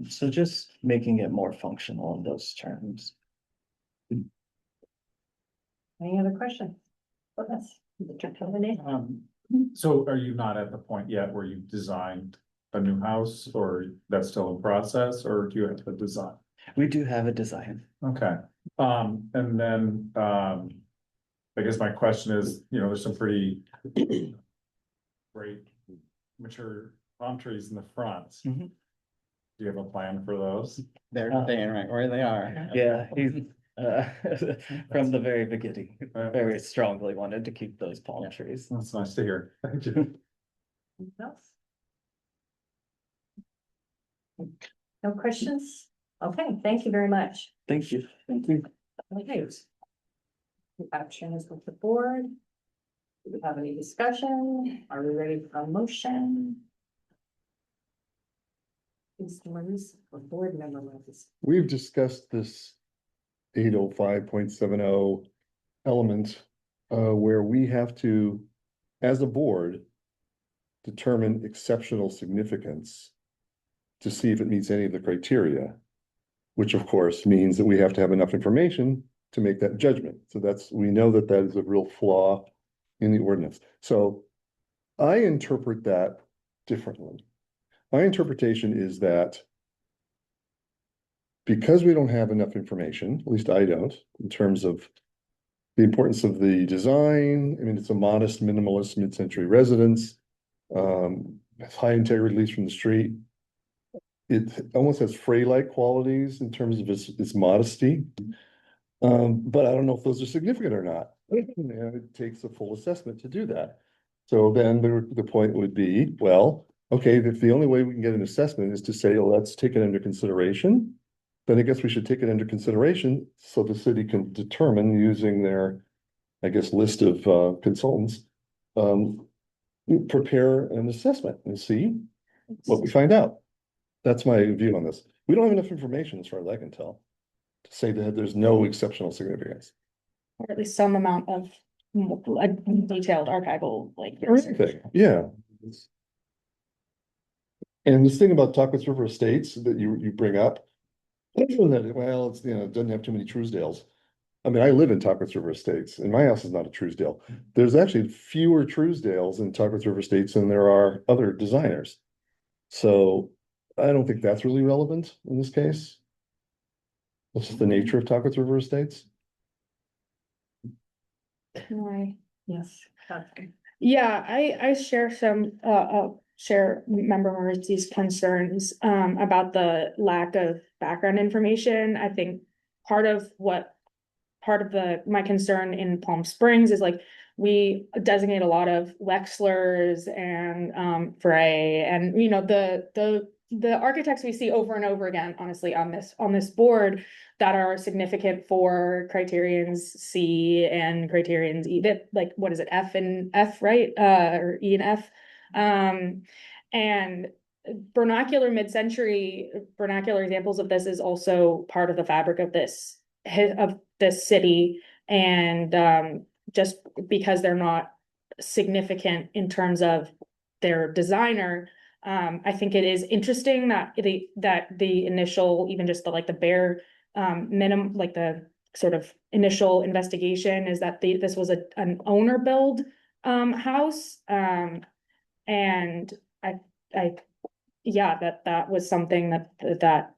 So just making it more functional in those terms. Any other questions? Yes. So are you not at the point yet where you've designed a new house, or that's still in process, or do you have a design? We do have a design. Okay, and then, I guess my question is, there's some pretty great mature palm trees in the front. Mhm. Do you have a plan for those? They're staying right where they are. Yeah, he's, from the very beginning, very strongly wanted to keep those palm trees. That's nice to hear. Thank you. Anything else? No questions? Okay, thank you very much. Thank you. Thank you. Okay. The action is with the board. Do we have any discussion? Are we ready for a motion? Mr. Maurice, or board member Maurice? We've discussed this 805.70 element, where we have to, as a board, determine exceptional significance to see if it meets any of the criteria, which of course means that we have to have enough information to make that judgment. So we know that is a real flaw in the ordinance. So I interpret that differently. My interpretation is that because we don't have enough information, at least I don't, in terms of the importance of the design. I mean, it's a modest, minimalist, mid-century residence. It's high integrity, at least from the street. It almost has Frey-like qualities in terms of its modesty. But I don't know if those are significant or not. It takes a full assessment to do that. So then the point would be, well, okay, if the only way we can get an assessment is to say, oh, let's take it under consideration, then I guess we should take it under consideration so the city can determine using their, I guess, list of consultants, prepare an assessment and see what we find out. That's my view on this. We don't have enough information as far as I can tell to say that there's no exceptional significance. Or at least some amount of detailed archival, like. Everything, yeah. And this thing about Tuckwitz River Estates that you bring up, that, well, it's, it doesn't have too many Truesdales. I mean, I live in Tuckwitz River Estates, and my house is not a Truesdale. There's actually fewer Truesdales in Tuckwitz River Estates than there are other designers. So I don't think that's really relevant in this case. It's just the nature of Tuckwitz River Estates. Yes. Yeah, I share share member Maurici's concerns about the lack of background information. I think part of my concern in Palm Springs is like we designate a lot of Wexlers and Frey and the architects we see over and over again, honestly, on this board that are significant for criterions C and criterions E, that like, what is it, F and F, right? Or E and F. And vernacular mid-century vernacular examples of this is also part of the fabric of this city. And just because they're not significant in terms of their designer, I think it is interesting that the initial, even just the bare minimum, like the sort of initial investigation is that this was an owner build house. And that was something that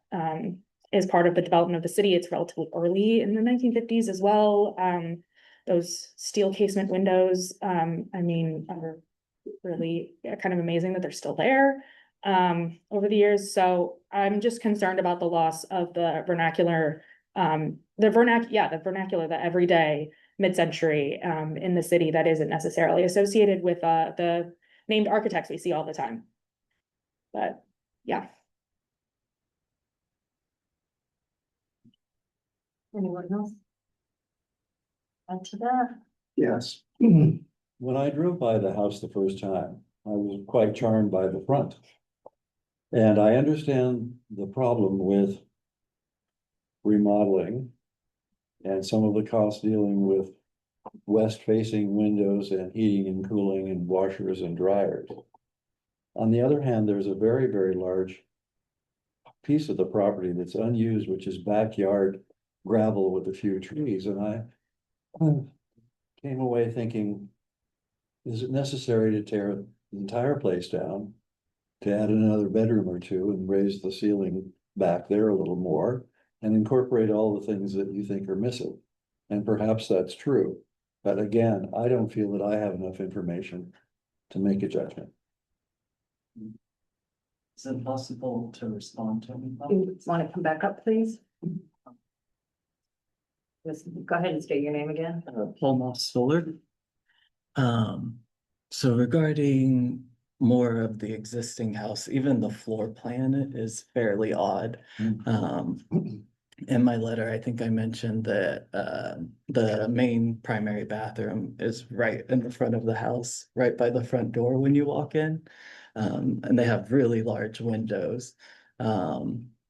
is part of the development of the city. It's relatively early in the 1950s as well. Those steel casement windows, I mean, are really kind of amazing that they're still there over the years. So I'm just concerned about the loss of the vernacular, the everyday mid-century in the city that isn't necessarily associated with the named architects we see all the time. But yeah. Anyone else? Add to that? Yes. When I drove by the house the first time, I was quite charmed by the front. And I understand the problem with remodeling and some of the costs dealing with west-facing windows and heating and cooling and washers and dryers. On the other hand, there's a very, very large piece of the property that's unused, which is backyard gravel with a few trees. And I came away thinking, is it necessary to tear the entire place down to add another bedroom or two and raise the ceiling back there a little more and incorporate all the things that you think are missing. And perhaps that's true. But again, I don't feel that I have enough information to make a judgment. Is it possible to respond to me? You want to come back up, please? Just go ahead and state your name again. Paul Moss Fuller. So regarding more of the existing house, even the floor plan is fairly odd. In my letter, I think I mentioned that the main primary bathroom is right in the front of the house, right by the front door when you walk in. And they have really large windows,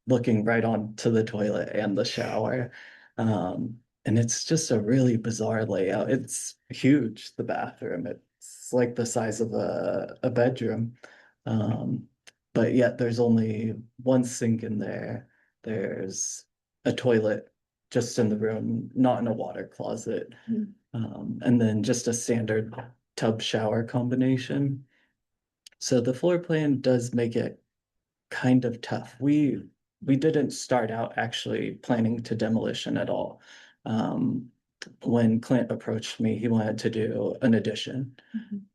looking right onto the toilet and the shower. And it's just a really bizarre layout. It's huge, the bathroom. It's like the size of a bedroom. But yet there's only one sink in there. There's a toilet just in the room, not in a water closet. And then just a standard tub shower combination. So the floor plan does make it kind of tough. We didn't start out actually planning to demolition at all. When Clint approached me, he wanted to do an addition.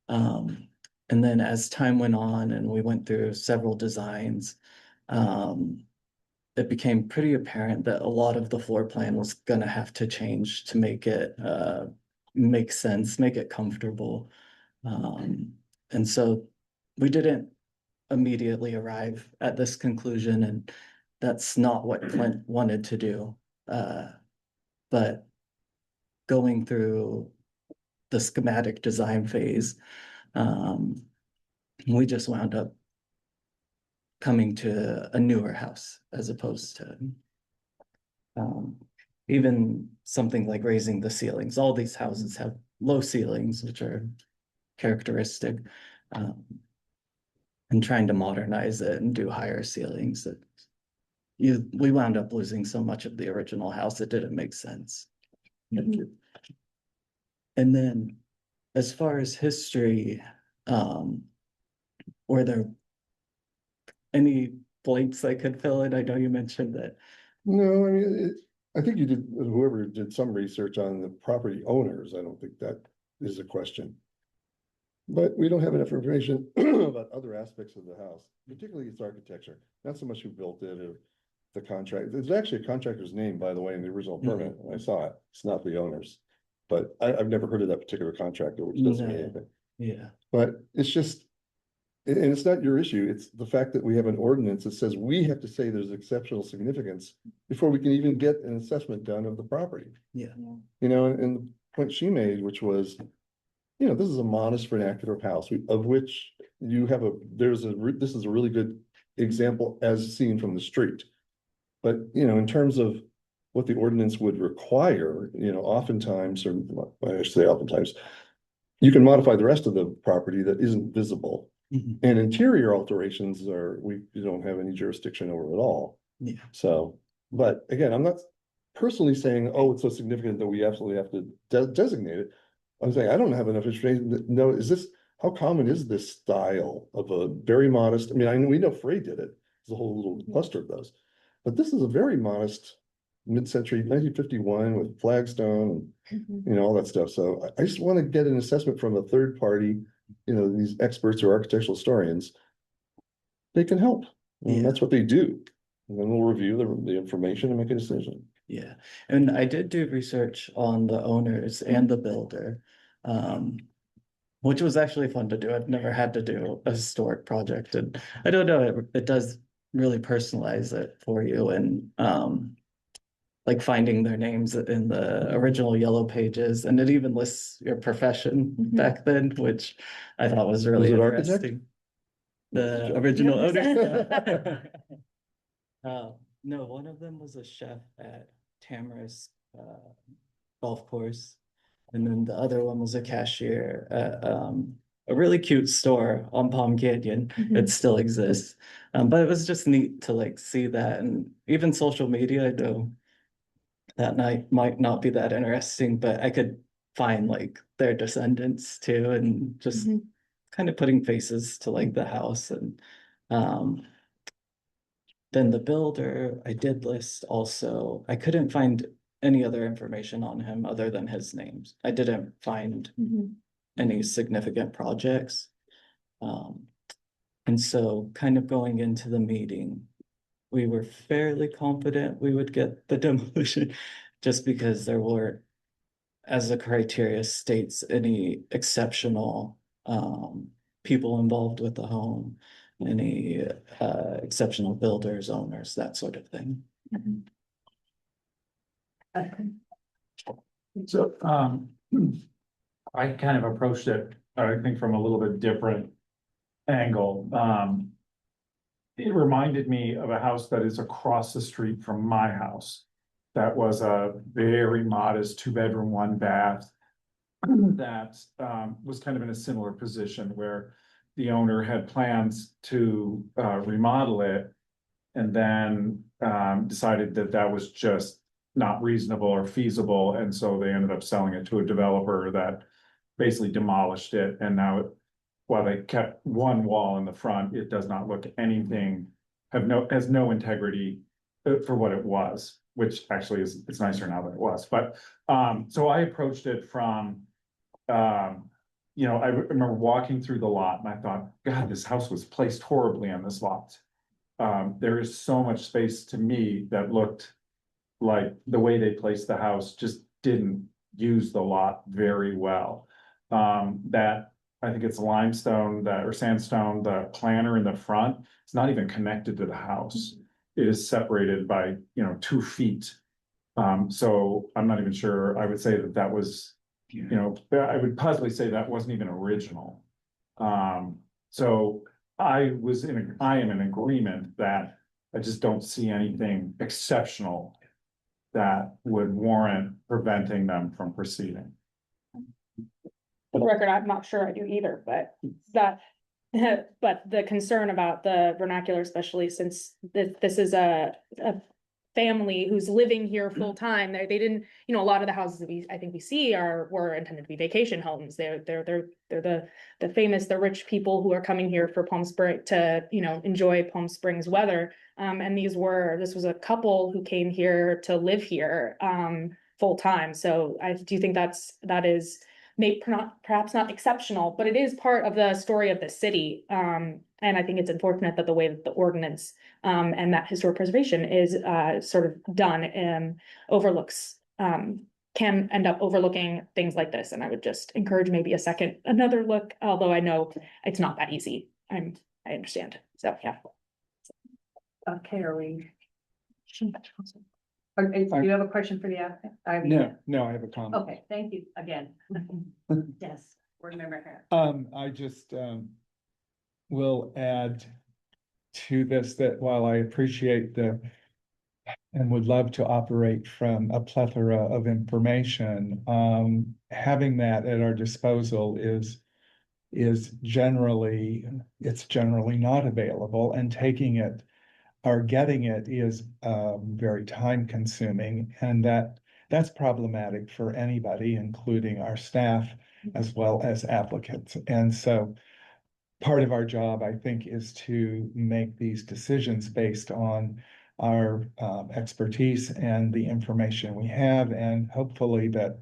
And then as time went on and we went through several designs, it became pretty apparent that a lot of the floor plan was gonna have to change to make it make sense, make it comfortable. And so we didn't immediately arrive at this conclusion, and that's not what Clint wanted to do. But going through the schematic design phase, we just wound up coming to a newer house as opposed to even something like raising the ceilings. All these houses have low ceilings, which are characteristic, and trying to modernize it and do higher ceilings that we wound up losing so much of the original house, it didn't make sense. And then as far as history, were there any blanks I could fill in? I know you mentioned that. No, I mean, I think you did, whoever did some research on the property owners, I don't think that is a question. But we don't have enough information about other aspects of the house, particularly its architecture, not so much who built it or the contract. There's actually a contractor's name, by the way, in the original permit. I saw it. It's not the owners. But I've never heard of that particular contractor, which doesn't mean anything. Yeah. But it's just, and it's not your issue. It's the fact that we have an ordinance that says we have to say there's exceptional significance before we can even get an assessment done of the property. Yeah. You know, and the point she made, which was, you know, this is a modest vernacular house of which you have this is a really good example as seen from the street. But, you know, in terms of what the ordinance would require, you know, oftentimes, or I should say oftentimes, you can modify the rest of the property that isn't visible. And interior alterations we don't have any jurisdiction over at all. Yeah. So, but again, I'm not personally saying, oh, it's so significant that we absolutely have to designate it. I'm saying, I don't have enough information to know, how common is this style of a very modest, I mean, we know Frey did it. There's a whole little cluster of those. But this is a very modest mid-century 1951 with flagstone and, you know, all that stuff. So I just want to get an assessment from a third party, you know, these experts or architectural historians. They can help. And that's what they do. And then we'll review the information and make a decision. Yeah, and I did do research on the owners and the builder, which was actually fun to do. I've never had to do a historic project, and I don't know, it does really personalize it for you, and like finding their names in the original yellow pages, and it even lists your profession back then, which I thought was really interesting. The original owner. No, one of them was a chef at Tamarisk golf course. And then the other one was a cashier at a really cute store on Palm Canyon. It still exists. But it was just neat to like see that. And even social media, I know that night might not be that interesting, but I could find like their descendants too, and just kind of putting faces to like the house. And Um, then the builder, I did list also, I couldn't find any other information on him other than his names. I didn't find any significant projects. And so kind of going into the meeting, we were fairly confident we would get the demolition just because there were, as the criteria states, any exceptional people involved with the home, any exceptional builders, owners, that sort of thing. So, I kind of approached it, I think, from a little bit different angle. It reminded me of a house that is across the street from my house. That was a very modest 2-bedroom, 1-bath. That was kind of in a similar position where the owner had plans to remodel it. And then decided that that was just not reasonable or feasible, and so they ended up selling it to a developer that basically demolished it, and now while they kept one wall in the front, it does not look anything, has no integrity for what it was, which actually it's nicer now than it was. But so I approached it from you know, I remember walking through the lot and I thought, God, this house was placed horribly on this lot. There is so much space to me that looked like the way they placed the house just didn't use the lot very well. That I think it's limestone or sandstone, the planter in the front, it's not even connected to the house. It is separated by, 2 feet. So I'm not even sure, I would say that was, I would possibly say that wasn't even original. So I am in agreement that I just don't see anything exceptional that would warrant preventing them from proceeding. For the record, I'm not sure I do either, but that, but the concern about the vernacular, especially since this is a family who's living here full time, they didn't, a lot of the houses that I think we see were intended to be vacation homes. They're the famous, the rich people who are coming here for Palm Springs to, enjoy Palm Springs weather. And this was a couple who came here to live here full time. So I do think that is perhaps not exceptional, but it is part of the story of the city. And I think it's unfortunate that the way that the ordinance and that historic preservation is sort of done overlooks, can end up overlooking things like this. And I would just encourage maybe another look, although I know it's not that easy. I understand. So, yeah. Okay, are we? Do you have a question for the applicant? No, I have a comment. Okay, thank you again. Yes, board member here. I just will add to this that while I appreciate and would love to operate from a plethora of information, having that at our disposal is generally not available, and taking it or getting it is very time consuming, and that's problematic for anybody, including our staff as well as applicants. And so part of our job, I think, is to make these decisions based on our expertise and the information we have, and hopefully that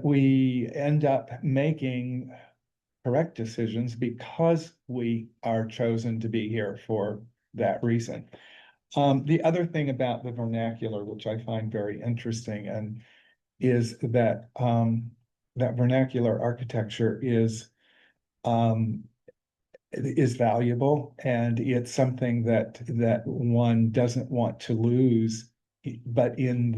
we end up making correct decisions because we are chosen to be here for that reason. The other thing about the vernacular, which I find very interesting, and is that that vernacular architecture is valuable, and it's something that one doesn't want to lose. But on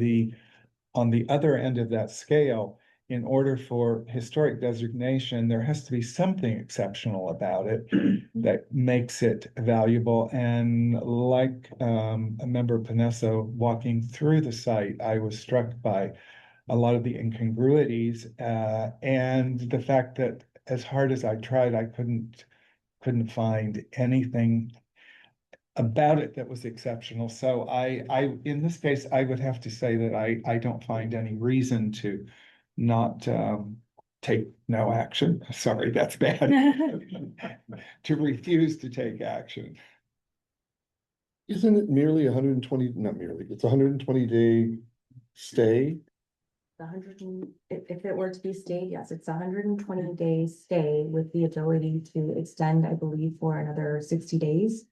the other end of that scale, in order for historic designation, there has to be something exceptional about it that makes it valuable. And like a member Panessa walking through the site, I was struck by a lot of the incongruities and the fact that as hard as I tried, I couldn't find anything about it that was exceptional. So in this case, I would have to say that I don't find any reason to not take no action. Sorry, that's bad. To refuse to take action. Isn't it merely 120? Not merely, it's 120-day stay? If it were to be stayed, yes, it's 120 day stay with the ability to extend, I believe, for another 60 days.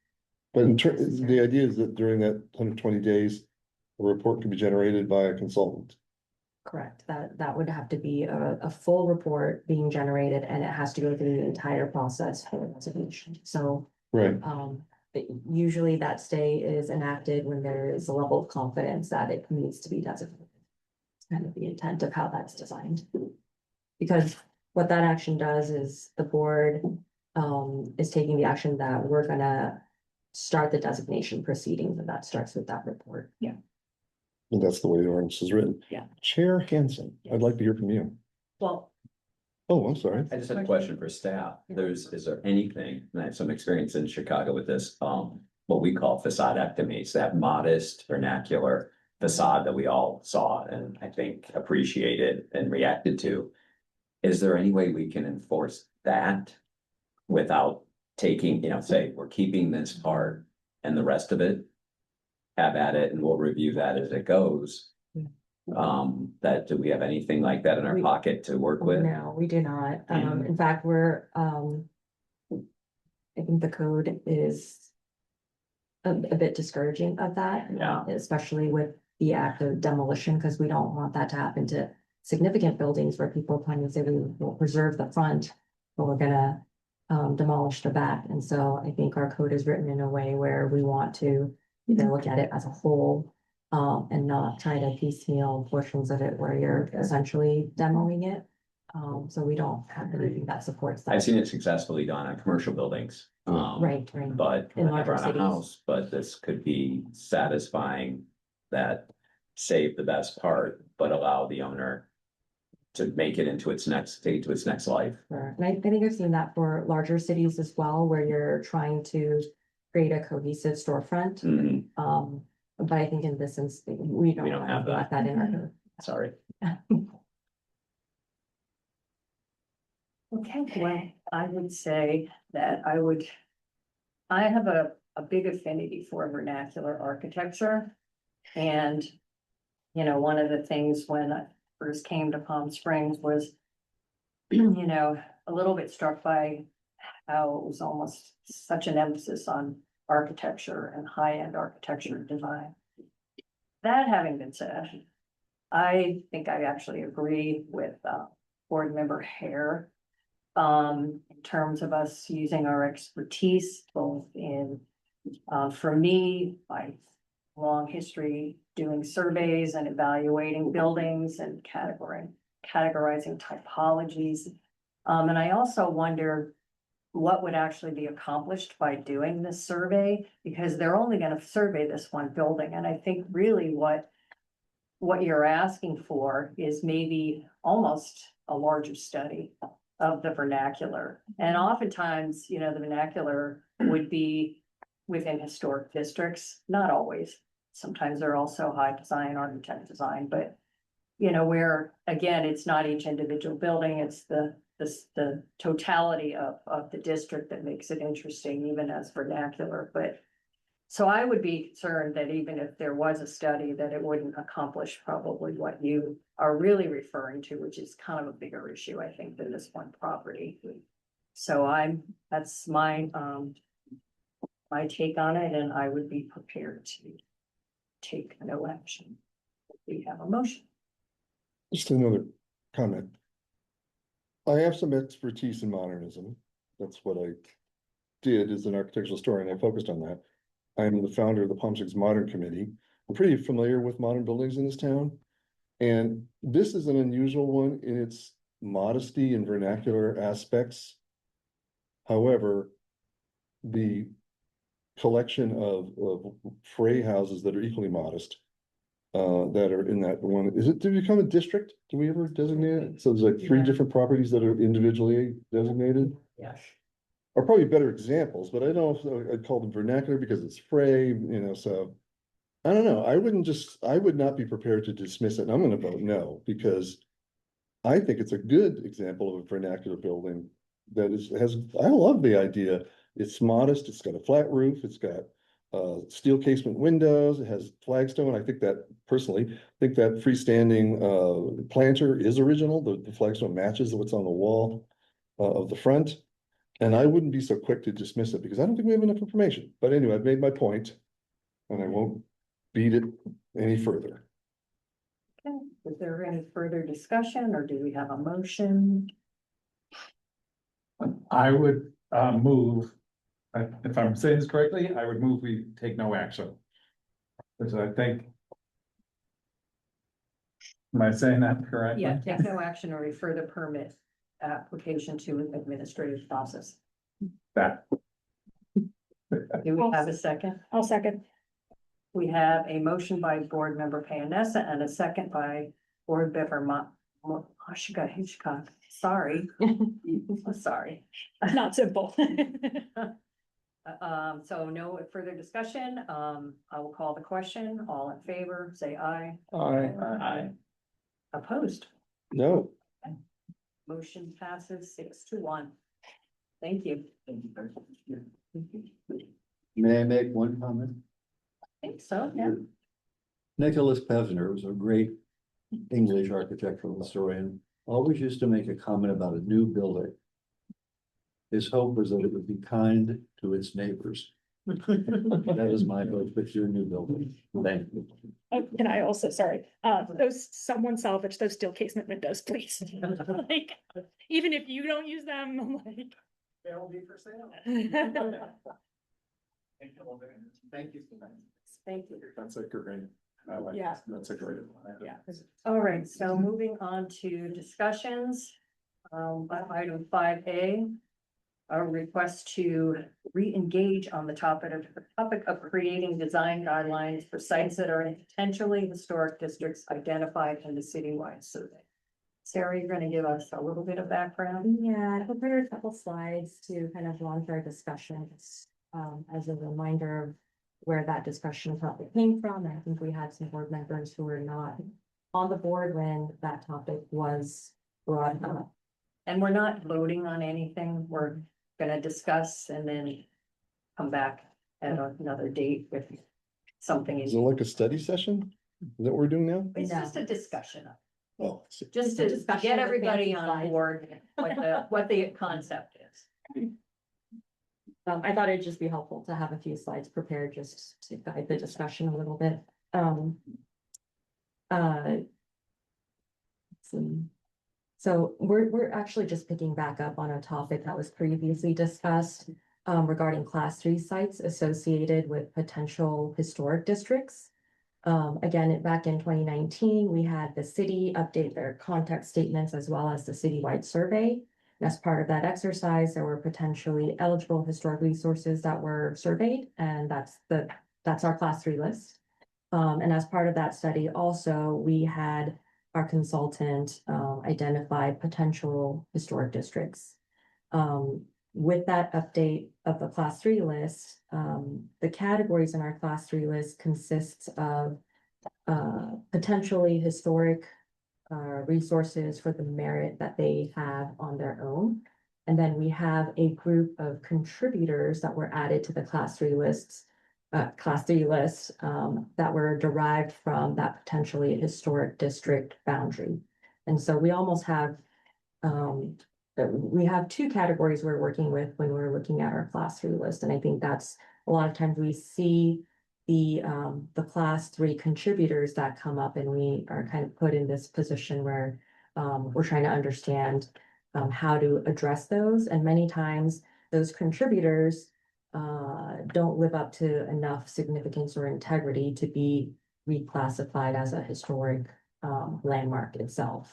But the idea is that during that 120 days, a report can be generated by a consultant. Correct, that would have to be a full report being generated, and it has to go through the entire process for resignation. So, Right. usually that stay is enacted when there is a level of confidence that it needs to be designated. It's kind of the intent of how that's designed. Because what that action does is the board is taking the action that we're gonna start the designation proceedings, and that starts with that report. Yeah. And that's the way the ordinance is written. Yeah. Chair Hanson, I'd like to hear from you. Well, Oh, I'm sorry. I just have a question for staff. Is there anything, and I have some experience in Chicago with this, what we call facade-ectomies, that modest vernacular facade that we all saw and I think appreciated and reacted to. Is there any way we can enforce that without taking, say, we're keeping this part and the rest of it? Have at it and we'll review that as it goes. Do we have anything like that in our pocket to work with? No, we do not. In fact, I think the code is a bit discouraging of that. Yeah. Especially with the act of demolition, because we don't want that to happen to significant buildings where people plan to say we will preserve the front, but we're gonna demolish the back. And so I think our code is written in a way where we want to either look at it as a whole and not try to piecemeal portions of it where you're essentially demoing it. So we don't have anything that supports that. I've seen it successfully done on commercial buildings. Right. But In never larger on a cities. house, but this could be satisfying that save the best part, but allow the owner to make it into its next state, to its next life. Sure. And I think I've seen that for larger cities as well, where you're trying to create a cohesive storefront. Mhm. But I think in this instance, we don't don't have have that. that in our code. Sorry. okay, well, I would say that I have a big affinity for vernacular architecture. And, one of the things when I first came to Palm Springs was, a little bit struck by how it was almost such an emphasis on architecture and high-end architecture design. That having been said, I think I actually agree with board member Hare in terms of us using our expertise, both in, for me, my long history doing surveys and evaluating buildings and categorizing typologies. And I also wonder what would actually be accomplished by doing this survey, because they're only going to survey this one building. And I think really what you're asking for is maybe almost a larger study of the vernacular. And oftentimes, the vernacular would be within historic districts, not always. Sometimes they're also high design, architect design, but where, again, it's not each individual building, it's the totality of the district that makes it interesting, even as vernacular. But so I would be concerned that even if there was a study, that it wouldn't accomplish probably what you are really referring to, which is kind of a bigger issue, I think, than this one property. So that's my take on it, and I would be prepared to take no action. We have a motion. Just another comment. I have some expertise in modernism. That's what I did as an architectural historian. I focused on that. I'm the founder of the Palm Springs Modern Committee. I'm pretty familiar with modern buildings in this town. And this is an unusual one in its modesty and vernacular aspects. However, the collection of fray houses that are equally modest that are in that one, did it become a district? Do we ever designate it? So there's like three different properties that are individually designated? Yes. Are probably better examples, but I don't know if I'd call them vernacular because it's fray, so. I don't know, I would not be prepared to dismiss it, and I'm gonna vote no, because I think it's a good example of a vernacular building that I love the idea. It's modest, it's got a flat roof, it's got steel casement windows, it has flagstone. I think that personally, think that freestanding planter is original. The flagstone matches what's on the wall of the front. And I wouldn't be so quick to dismiss it because I don't think we have enough information. But anyway, I've made my point and I won't beat it any further. Okay, is there any further discussion or do we have a motion? I would move, if I'm saying this correctly, I would move we take no action. Because I think. Am I saying that correctly? Yeah, take no action or refer the permit application to an administrative process. That. Do we have a second? I'll second. We have a motion by Board Member Panessa and a second by Board Member Hitchcock. Sorry. Sorry. Not simple. So no further discussion. I will call the question. All in favor, say aye. Aye. Opposed? No, Motion passes 6-1. Thank you. May I make one comment? I think so, yeah. Nicholas Pevsner was a great English architectural historian, always used to make a comment about a new building. His hope was that it would be kind to its neighbors. That is my hope with your new building. Thank you. Oh, can I also, sorry, someone salvage those steel casement windows, please. Like, even if you don't use them, like. They'll be for sale. Thank you. Thank you. That's a great. I like Yeah. That's a great. Yeah. All right, so moving on to discussions. Item 5A. A request to re-engage on the topic of creating design guidelines for sites that are in potentially historic districts identified in the citywide survey. Sarah, you're gonna give us a little bit of background? Yeah, I prepared a couple slides to kind of launch our discussions, as a reminder of where that discussion topic came from. I think we had some board members who were not on the board when that topic was brought up. And we're not voting on anything. We're gonna discuss and then come back at another date with something. is it like a study session? Is that what we're doing now? It's No. just a discussion, Oh, I see. just Just a to discussion get of everybody fancy on slides. board what the concept is. I thought it'd just be helpful to have a few slides prepared just to guide the discussion a little bit. Let's see. So we're actually just picking back up on a topic that was previously discussed regarding class 3 sites associated with potential historic districts. Again, back in 2019, we had the city update their context statements as well as the citywide survey. And as part of that exercise, there were potentially eligible historic resources that were surveyed, and that's our class 3 list. And as part of that study, also, we had our consultant identify potential historic districts. With that update of the class 3 list, the categories in our class 3 list consists of potentially historic resources for the merit that they have on their own. And then we have a group of contributors that were added to the class 3 lists, that were derived from that potentially historic district boundary. And so we almost have, we have two categories we're working with when we're looking at our class 3 list. And I think that's a lot of times we see the class 3 contributors that come up and we are kind of put in this position where we're trying to understand how to address those. And many times those contributors don't live up to enough significance or integrity to be reclassified as a historic landmark itself.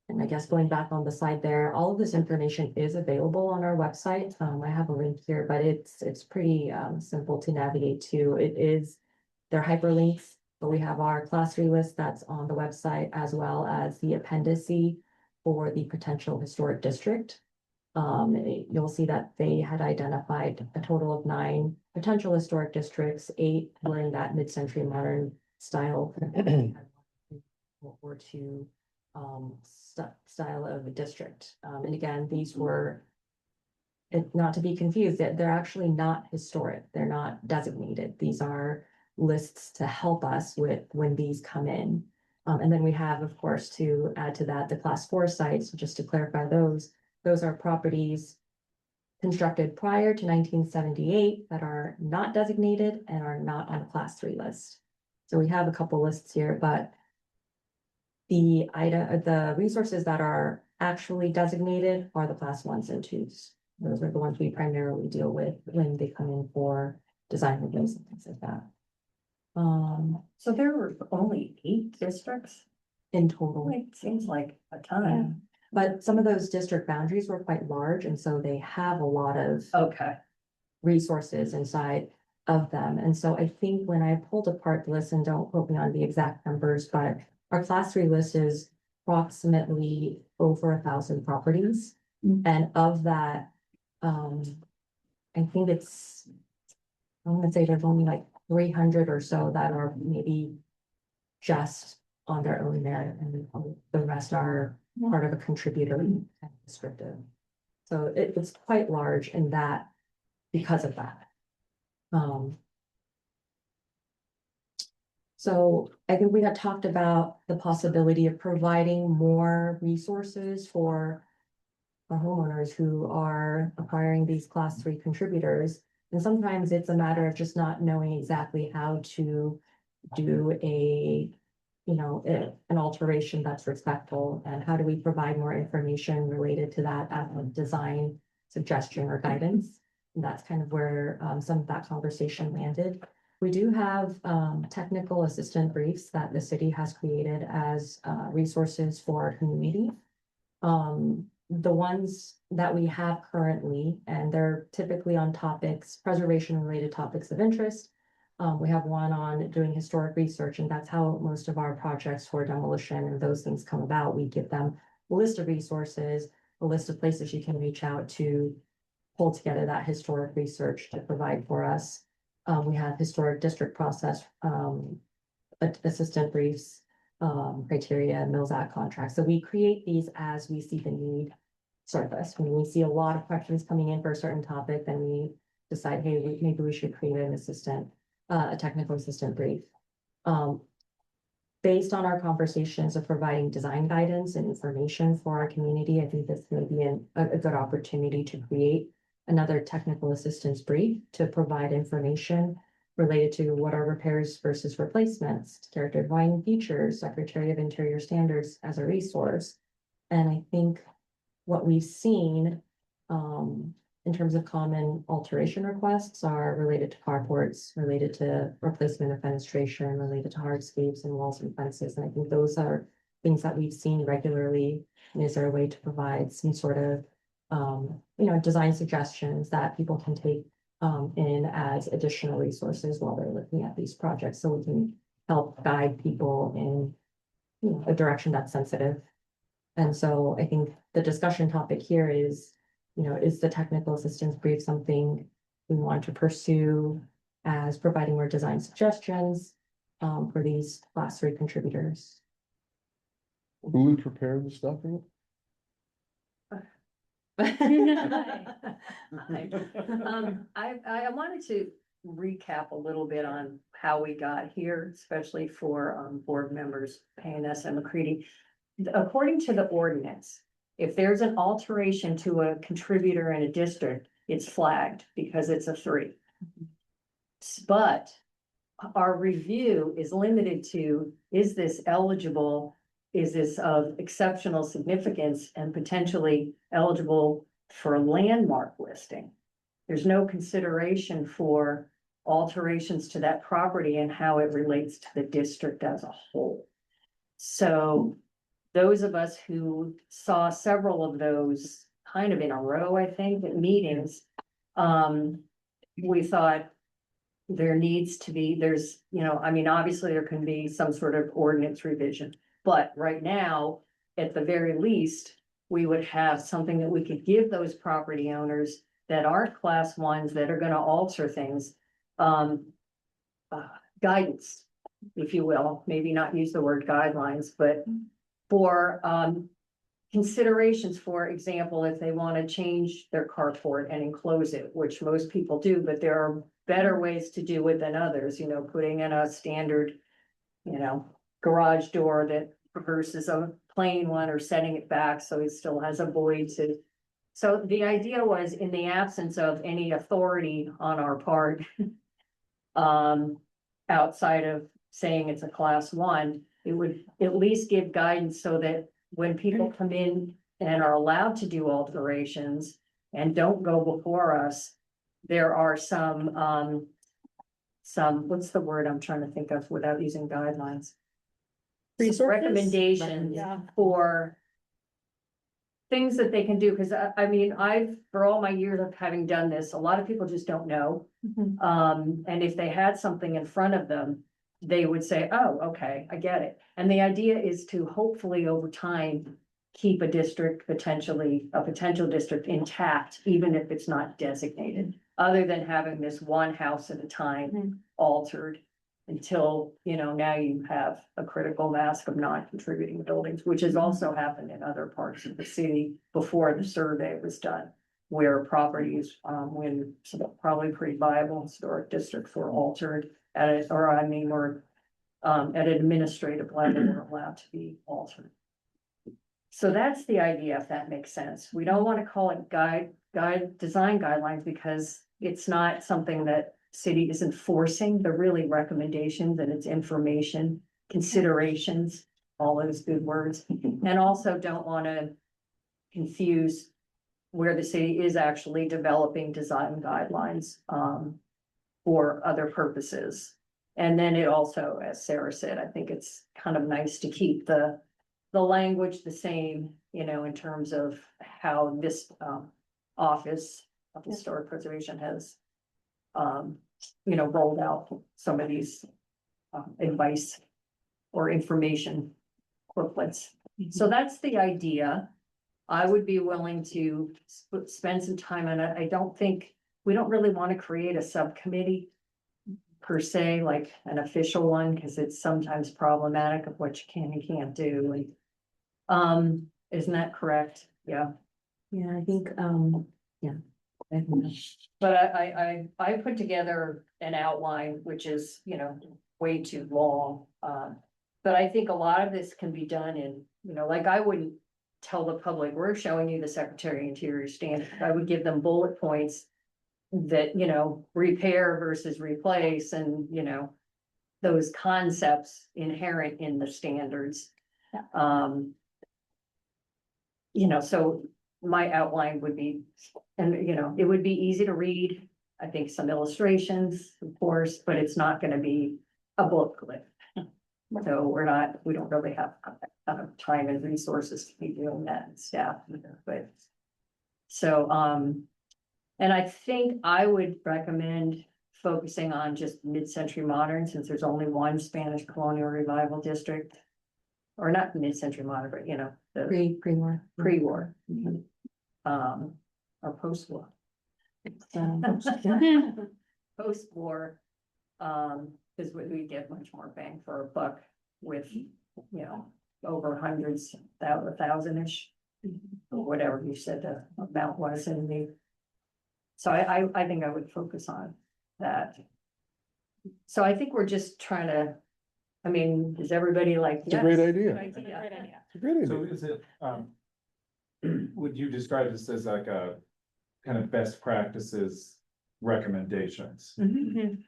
And I guess going back on the slide there, all of this information is available on our website. I have a link here, but it's pretty simple to navigate to. They're hyperlinks, but we have our class 3 list that's on the website as well as the appendice for the potential historic district. You'll see that they had identified a total of 9 potential historic districts. 8 were in that mid-century modern style. World War II style of a district. And again, these were, not to be confused, that they're actually not historic. They're not designated. These are lists to help us with when these come in. And then we have, of course, to add to that, the class 4 sites, just to clarify those are properties constructed prior to 1978 that are not designated and are not on the class 3 list. So we have a couple lists here, but the resources that are actually designated are the class 1s and 2s. Those are the ones we primarily deal with when they come in for design reviews and things like that. So there were only 8 districts? In total. It seems like a ton. But some of those district boundaries were quite large, and so they have a lot of Okay, resources inside of them. And so I think when I pulled apart the list, and don't quote me on the exact numbers, but our class 3 list is approximately over 1,000 properties. And of that, I think I'm gonna say there's only like 300 or so that are maybe just on their own merit, and the rest are part of a contributor and descriptive. So it's quite large in that because of that. So I think we had talked about the possibility of providing more resources for our homeowners who are acquiring these class 3 contributors. And sometimes it's a matter of just not knowing exactly how to do an alteration that's respectful, and how do we provide more information related to that as a design suggestion or guidance. And that's kind of where some of that conversation landed. We do have technical assistant briefs that the city has created as resources for our community. The ones that we have currently, and they're typically on preservation related topics of interest. We have one on doing historic research, and that's how most of our projects for demolition and those things come about. We give them a list of resources, a list of places you can reach out to pull together that historic research to provide for us. We have historic district process, assistant briefs, criteria, Mills Act contracts. So we create these as we see the need surface. When we see a lot of questions coming in for a certain topic, then we decide, hey, maybe we should create a technical assistant brief. Based on our conversations of providing design guidance and information for our community, I think this may be a good opportunity to create another technical assistance brief to provide information related to what are repairs versus replacements, character defining features, Secretary of Interior standards as a resource. And I think what we've seen in terms of common alteration requests are related to carports, related to replacement of fenestration, related to hardscapes and walls and fences. And I think those are things that we've seen regularly. And is there a way to provide some sort of design suggestions that people can take in as additional resources while they're looking at these projects, so we can help guide people in a direction that's sensitive. And so I think the discussion topic here is, is the technical assistance brief something we want to pursue as providing more design suggestions for these class 3 contributors? Who would prepare this document? I wanted to recap a little bit on how we got here, especially for board members Payness and McCready. According to the ordinance, if there's an alteration to a contributor in a district, it's flagged because it's a 3. But our review is limited to, is this eligible? Is this of exceptional significance and potentially eligible for a landmark listing? There's no consideration for alterations to that property and how it relates to the district as a whole. So those of us who saw several of those kind of in a row, I think, at meetings, we thought there needs to be, obviously there can be some sort of ordinance revision. But right now, at the very least, we would have something that we could give those property owners that aren't class 1s that are gonna alter things. Guidance, if you will, maybe not use the word guidelines, but for, considerations, for example, if they want to change their carport and enclose it, which most people do, but there are better ways to do it than others, you know, putting in a standard, you know, garage door that versus a plain one, or setting it back so it still has a void to. So the idea was, in the absence of any authority on our part, outside of saying it's a class one, it would at least give guidance so that when people come in and are allowed to do alterations and don't go before us, there are some, what's the word I'm trying to think of without using guidelines? Some Resources? recommendations Yeah. for things that they can do, because I mean, for all my years of having done this, a lot of people just don't know. And if they had something in front of them, they would say, oh, okay, I get it. And the idea is to hopefully over time, keep a district a potential district intact, even if it's not designated, other than having this one house at a time altered until, you know, now you have a critical mass of non-contributing buildings, which has also happened in other parts of the city before the survey was done, where properties, when some probably pretty viable historic districts were altered at an administrative level were allowed to be altered. So that's the idea, if that makes sense. We don't want to call it design guidelines, because it's not something that city is enforcing. They're really recommendations, and it's information, considerations, all those good words. And also don't want to confuse where the city is actually developing design guidelines, for other purposes. And then it also, as Sarah said, I think it's kind of nice to keep the language the same, you know, in terms of how this, Office of Historic Preservation has, you know, rolled out some of these, advice or information booklets. So that's the idea. I would be willing to spend some time on it. I don't think, we don't really want to create a subcommittee per se, like an official one, because it's sometimes problematic of what you can and can't do. And, isn't that correct? Yeah. Yeah, I think, yeah. But I put together an outline, which is, you know, way too long. But I think a lot of this can be done in, you know, like I wouldn't tell the public, we're showing you the Secretary of Interior standard. I would give them bullet points that, you know, repair versus replace, and, you know, those concepts inherent in the standards. You know, so my outline would be, and, you know, it would be easy to read. I think some illustrations, of course, but it's not gonna be a booklet. So we don't really have time and resources to be doing that, and staff either, but. So, and I think I would recommend focusing on just mid-century modern, since there's only one Spanish colonial revival district. Or not mid-century modern, but you know, the Pre-war. pre-war. Or post-war. Post-war, because we get much more bang for a buck with, you know, over hundreds, a thousand-ish. Or whatever you said the amount was in the. So I think I would focus on that. So I think we're just trying to, I mean, is everybody like? It's a great yes, idea. good idea. Great idea. It's a great So idea. is it, would you describe this as like a kind of best practices recommendations? Mhm.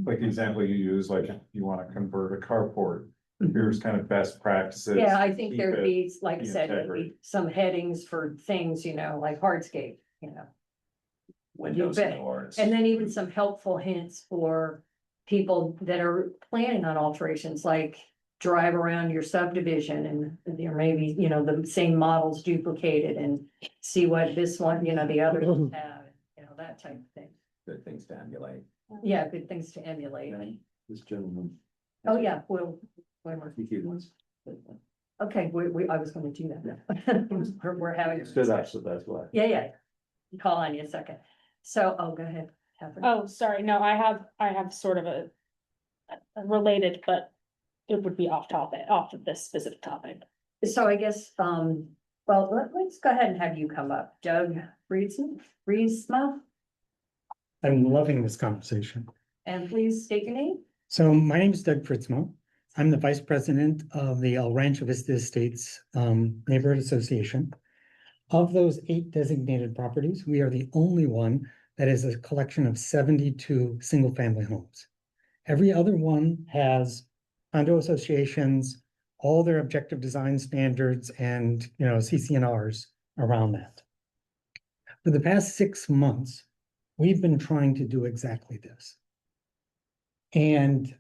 Like the example you use, like if you want to convert a carport, here's kind of best practices. Yeah, I think keep there'd it- be, like I the said, maybe integrity. some headings for things, you know, like hardscape, you know. Windows bet. and doors. And then even some helpful hints for people that are planning on alterations, like drive around your subdivision and there may be, you know, the same models duplicated and see what this one, you know, the others have, you know, that type of thing. Good things to emulate. Yeah, good things to emulate. This gentleman. Oh, yeah, well, whatever. He wants. Okay, I was gonna do that. We're having. a Stood up, discussion. so that's why. Yeah. Call on you a second. So, go ahead. Catherine. Oh, sorry, no, I have sort of a related but it would be off of this specific topic. So I guess, well, let's go ahead and have you come up. Doug Riesma, I'm loving this conversation. and please state your name. So my name is Doug Fritzmo. I'm the Vice President of the El Rancho Vista Estates Neighborhood Association. Of those 8 designated properties, we are the only one that is a collection of 72 single-family homes. Every other one has condo associations, all their objective design standards and, CC&Rs around that. For the past 6 months, we've been trying to do exactly this. And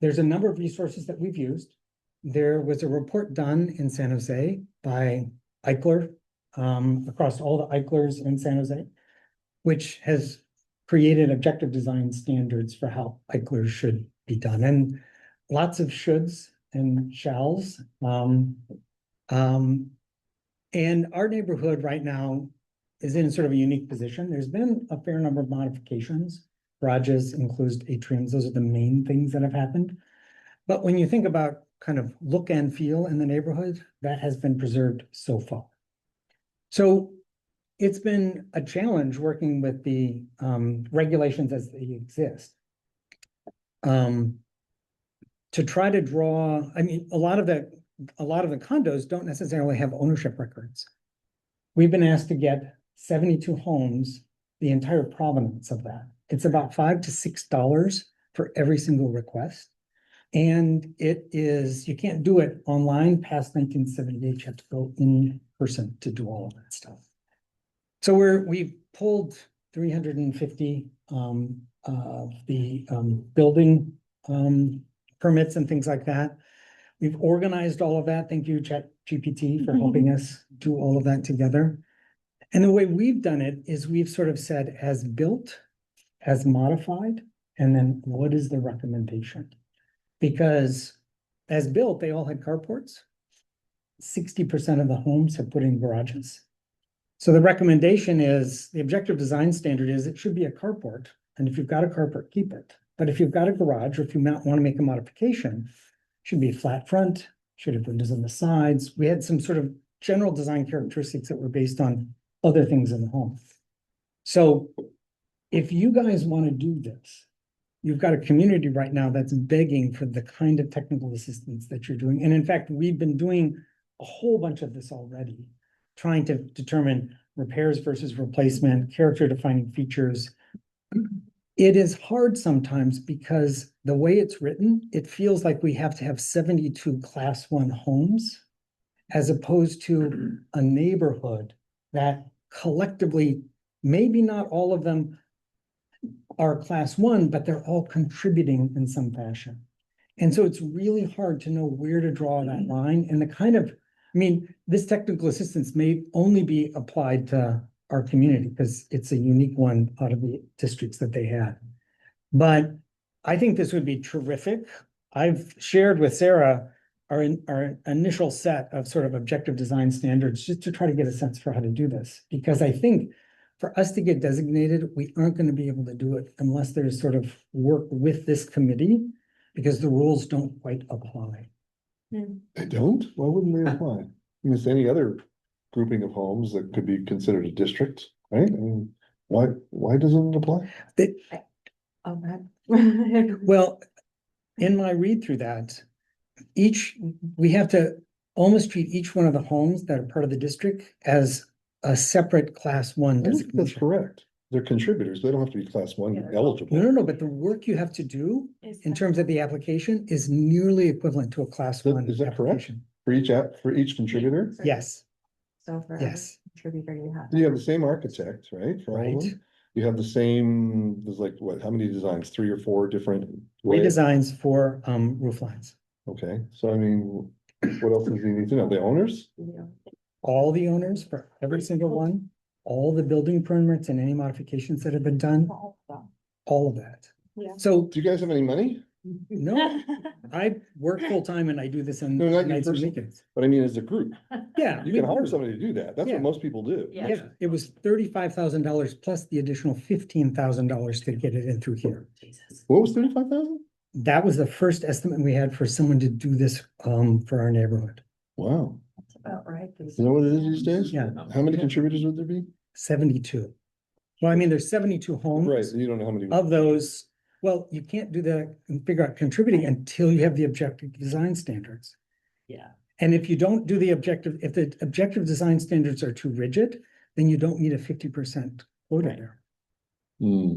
there's a number of resources that we've used. There was a report done in San Jose by Eichler, across all the Eichlers in San Jose, which has created objective design standards for how Eichlers should be done, and lots of shoulds and shalls. And our neighborhood right now is in sort of a unique position. There's been a fair number of modifications, garages, enclosed atriums. Those are the main things that have happened. But when you think about kind of look and feel in the neighborhood, that has been preserved so far. So it's been a challenge working with the regulations as they exist. To try to draw, I mean, a lot of the condos don't necessarily have ownership records. We've been asked to get 72 homes, the entire provenance of that. It's about $5 to $6 for every single request. And it is, you can't do it online past 1978. You have to go in person to do all of that stuff. So we've pulled 350 of the building permits and things like that. We've organized all of that. Thank you, ChatGPT, for helping us do all of that together. And the way we've done it is we've sort of said as built, as modified, and then what is the recommendation? Because as built, they all had carports. 60% of the homes have put in garages. So the recommendation is, the objective design standard is it should be a carport. And if you've got a carport, keep it. But if you've got a garage, or if you want to make a modification, it should be a flat front, should have windows on the sides. We had some sort of general design characteristics that were based on other things in the home. So if you guys want to do this, you've got a community right now that's begging for the kind of technical assistance that you're doing. And in fact, we've been doing a whole bunch of this already, trying to determine repairs versus replacement, character defining features. It is hard sometimes because the way it's written, it feels like we have to have 72 class 1 homes as opposed to a neighborhood that collectively, maybe not all of them are class 1, but they're all contributing in some fashion. And so it's really hard to know where to draw that line and the kind of, I mean, this technical assistance may only be applied to our community because it's a unique one out of the districts that they had. But I think this would be terrific. I've shared with Sarah our initial set of sort of objective design standards just to try to get a sense for how to do this. Because I think for us to get designated, we aren't going to be able to do it unless there's sort of work with this committee because the rules don't quite apply. They don't? Why wouldn't they apply? I mean, it's any other grouping of homes that could be considered a district, right? I mean, why doesn't it apply? Well, in my read through that, we have to almost treat each one of the homes that are part of the district as a separate class 1 I think that's designation. correct. They're contributors. They don't have to be class 1 eligible. No, but the work you have to do in terms of the application is nearly equivalent to a class 1 Is that correct? application. For each contributor? Yes, So for yes. every contributor, you have. You have the same architect, right? for all of Right. them? You have the same, there's like, what, how many designs? 3 or 4 different 3 ways? designs for roof lines. Okay, so I mean, what else does he need to know? The owners? All the owners for every single one, all the building permits and any modifications that have been done, all of that. Yeah. So, Do you guys have any money? no, I work full-time and I do this on No, not you nights and personally. weekends. But I mean, as a group, Yeah. you can hire somebody to do that. That's Yeah. what most people do. Yeah, it was $35,000 plus the additional $15,000 to get it in through here. What was 35,000? that was the first estimate we had for someone to do this, for our neighborhood. Wow. That's about right. You know what it is these days? Yeah. How many contributors would there be? 72. Well, I mean, there's 72 homes. Right, you don't know how many. Of those, well, you can't do the, figure out contributing until you have the objective design standards. Yeah. And if you don't do the objective, if the objective design standards are too rigid, then you don't need a 50% quota there. Hmm.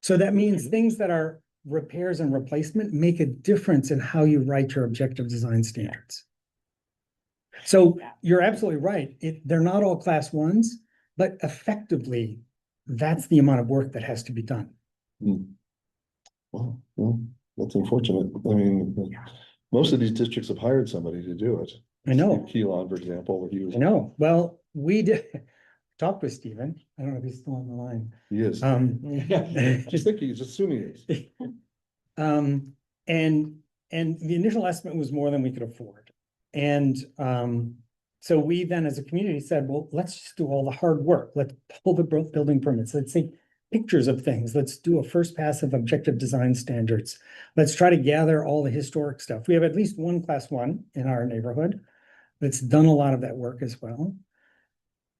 So that means things that are repairs and replacement make a difference in how you write your objective design standards. So you're absolutely right. They're not all class ones, but effectively, that's the amount of work that has to be done. Wow, well, that's unfortunate. I mean, most of these districts have hired somebody to do it. I know. Keelan, for example, where he was. I know. Well, we did talk with Stephen. I don't know if he's still on the line. He is. Just think he's assuming he is. And the initial estimate was more than we could afford. And so we then as a community said, well, let's just do all the hard work. Let's pull the building permits. Let's take pictures of things. Let's do a first pass of objective design standards. Let's try to gather all the historic stuff. We have at least one class one in our neighborhood that's done a lot of that work as well.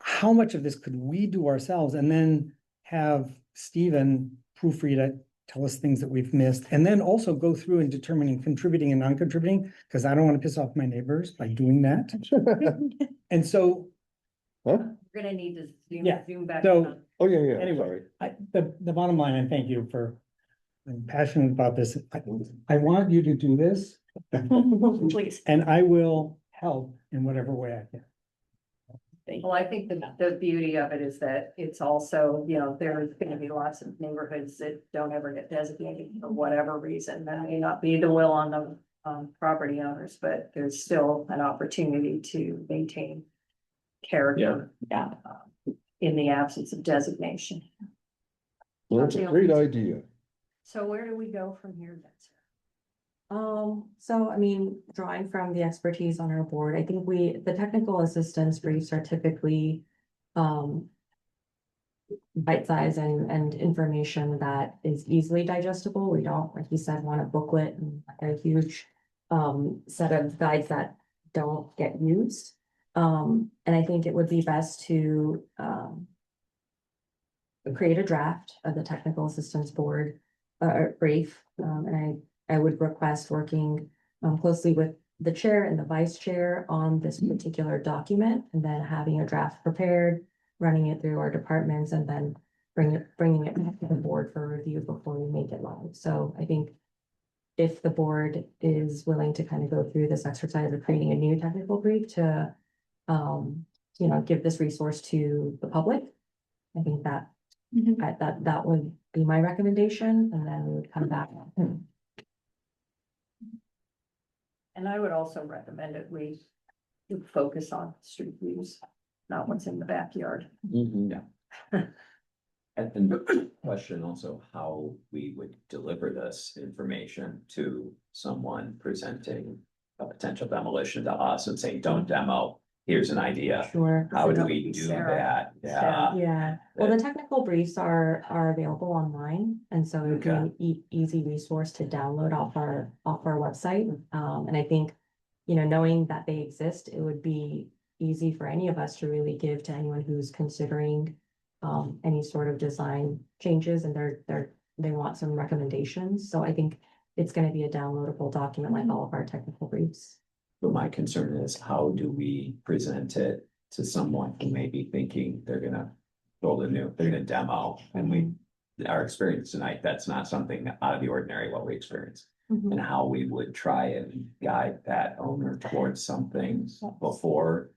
How much of this could we do ourselves and then have Stephen proofread it, tell us things that we've missed, and then also go through and determining contributing and non-contributing, because I don't want to piss off my neighbors by doing that. And so, We're gonna need to zoom back. so- on. Oh, yeah, Anyway, the bottom line, and thank you for, I'm passionate about this. I want you to do this, Please. and I will help in whatever way I can. Well, I think the beauty of it is that it's also, you know, there's gonna be lots of neighborhoods that don't ever get designated for whatever reason. That may not be the will on the property owners, but there's still an opportunity to maintain character. In the absence of designation. Well, that's a great idea. So where do we go from here, Betsy? So I mean, drawing from the expertise on our board, I think the technical assistance briefs are typically bite size and information that is easily digestible. We don't, like you said, want a booklet and a huge set of guides that don't get used. And I think it would be best to create a draft of the technical assistance board brief. And I would request working closely with the chair and the vice chair on this particular document, and then having a draft prepared, running it through our departments, and then bringing it back to the board for review before we make it live. So I think if the board is willing to kind of go through this exercise of creating a new technical brief to you know, give this resource to the public, I think that that would be my recommendation, and then we would come back. And I would also recommend that we do focus on street views, not what's in the backyard. Mhm. And the question also how we would deliver this information to someone presenting a potential demolition to us and saying, don't demo, here's an idea. Sure. How do we do that? Yeah. Yeah, well, the technical briefs are available online, and so it would be an easy resource to download off our website. And I think, you know, knowing that they exist, it would be easy for any of us to really give to anyone who's considering any sort of design changes, and they want some recommendations. So I think it's going to be a downloadable document like all of our technical briefs. But my concern is how do we present it to someone who may be thinking they're gonna they're gonna demo, and our experience tonight, that's not something out of the ordinary what we experience. And how we would try and guide that owner towards something before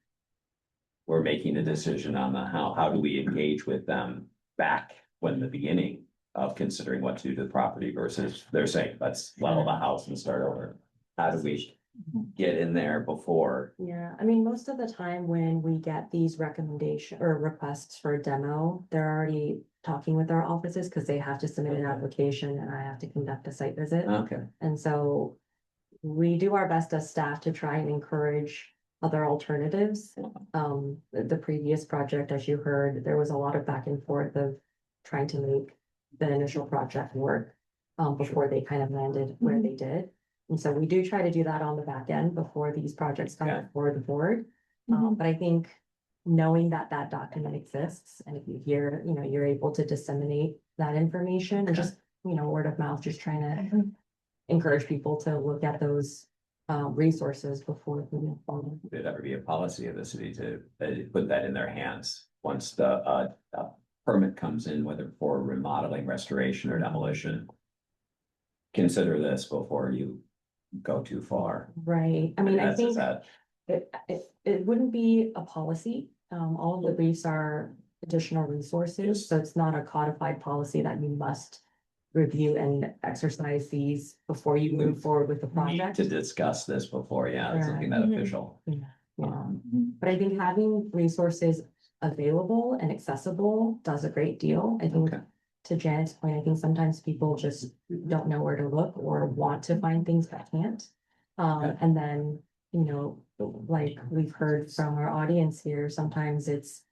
we're making a decision on how do we engage with them back when the beginning of considering what to do to the property versus they're saying, let's level the house and start over. How do we get in there before? Yeah, I mean, most of the time when we get these recommendation or requests for a demo, they're already talking with our offices because they have to submit an application and I have to conduct a site visit. Okay. And so we do our best as staff to try and encourage other alternatives. The previous project, as you heard, there was a lot of back and forth of trying to make the initial project work. before they kind of landed where they did. And so we do try to do that on the back end before these projects come Yeah. before the board. Mm-hmm. But I think knowing that that document exists, and if you hear, you know, you're able to disseminate that information and just, you know, word of mouth, just trying to encourage people to look at those resources before we move forward. Would it ever be a policy of the city to put that in their hands once the permit comes in, whether for remodeling, restoration, or demolition? Consider this before you go too far. Right, I mean, I That's- is think that- it wouldn't be a policy. All of the briefs are additional resources, so it's not a codified policy that you must review and exercise these before you move forward with the Need project. to discuss this before, yeah, it's something that Right. official. But I think having resources available and accessible does a great deal. I think Okay. to Janet's point, I think sometimes people just don't know where to look or want to find things but can't. Okay. And then, you know, like we've heard from our audience here, sometimes it's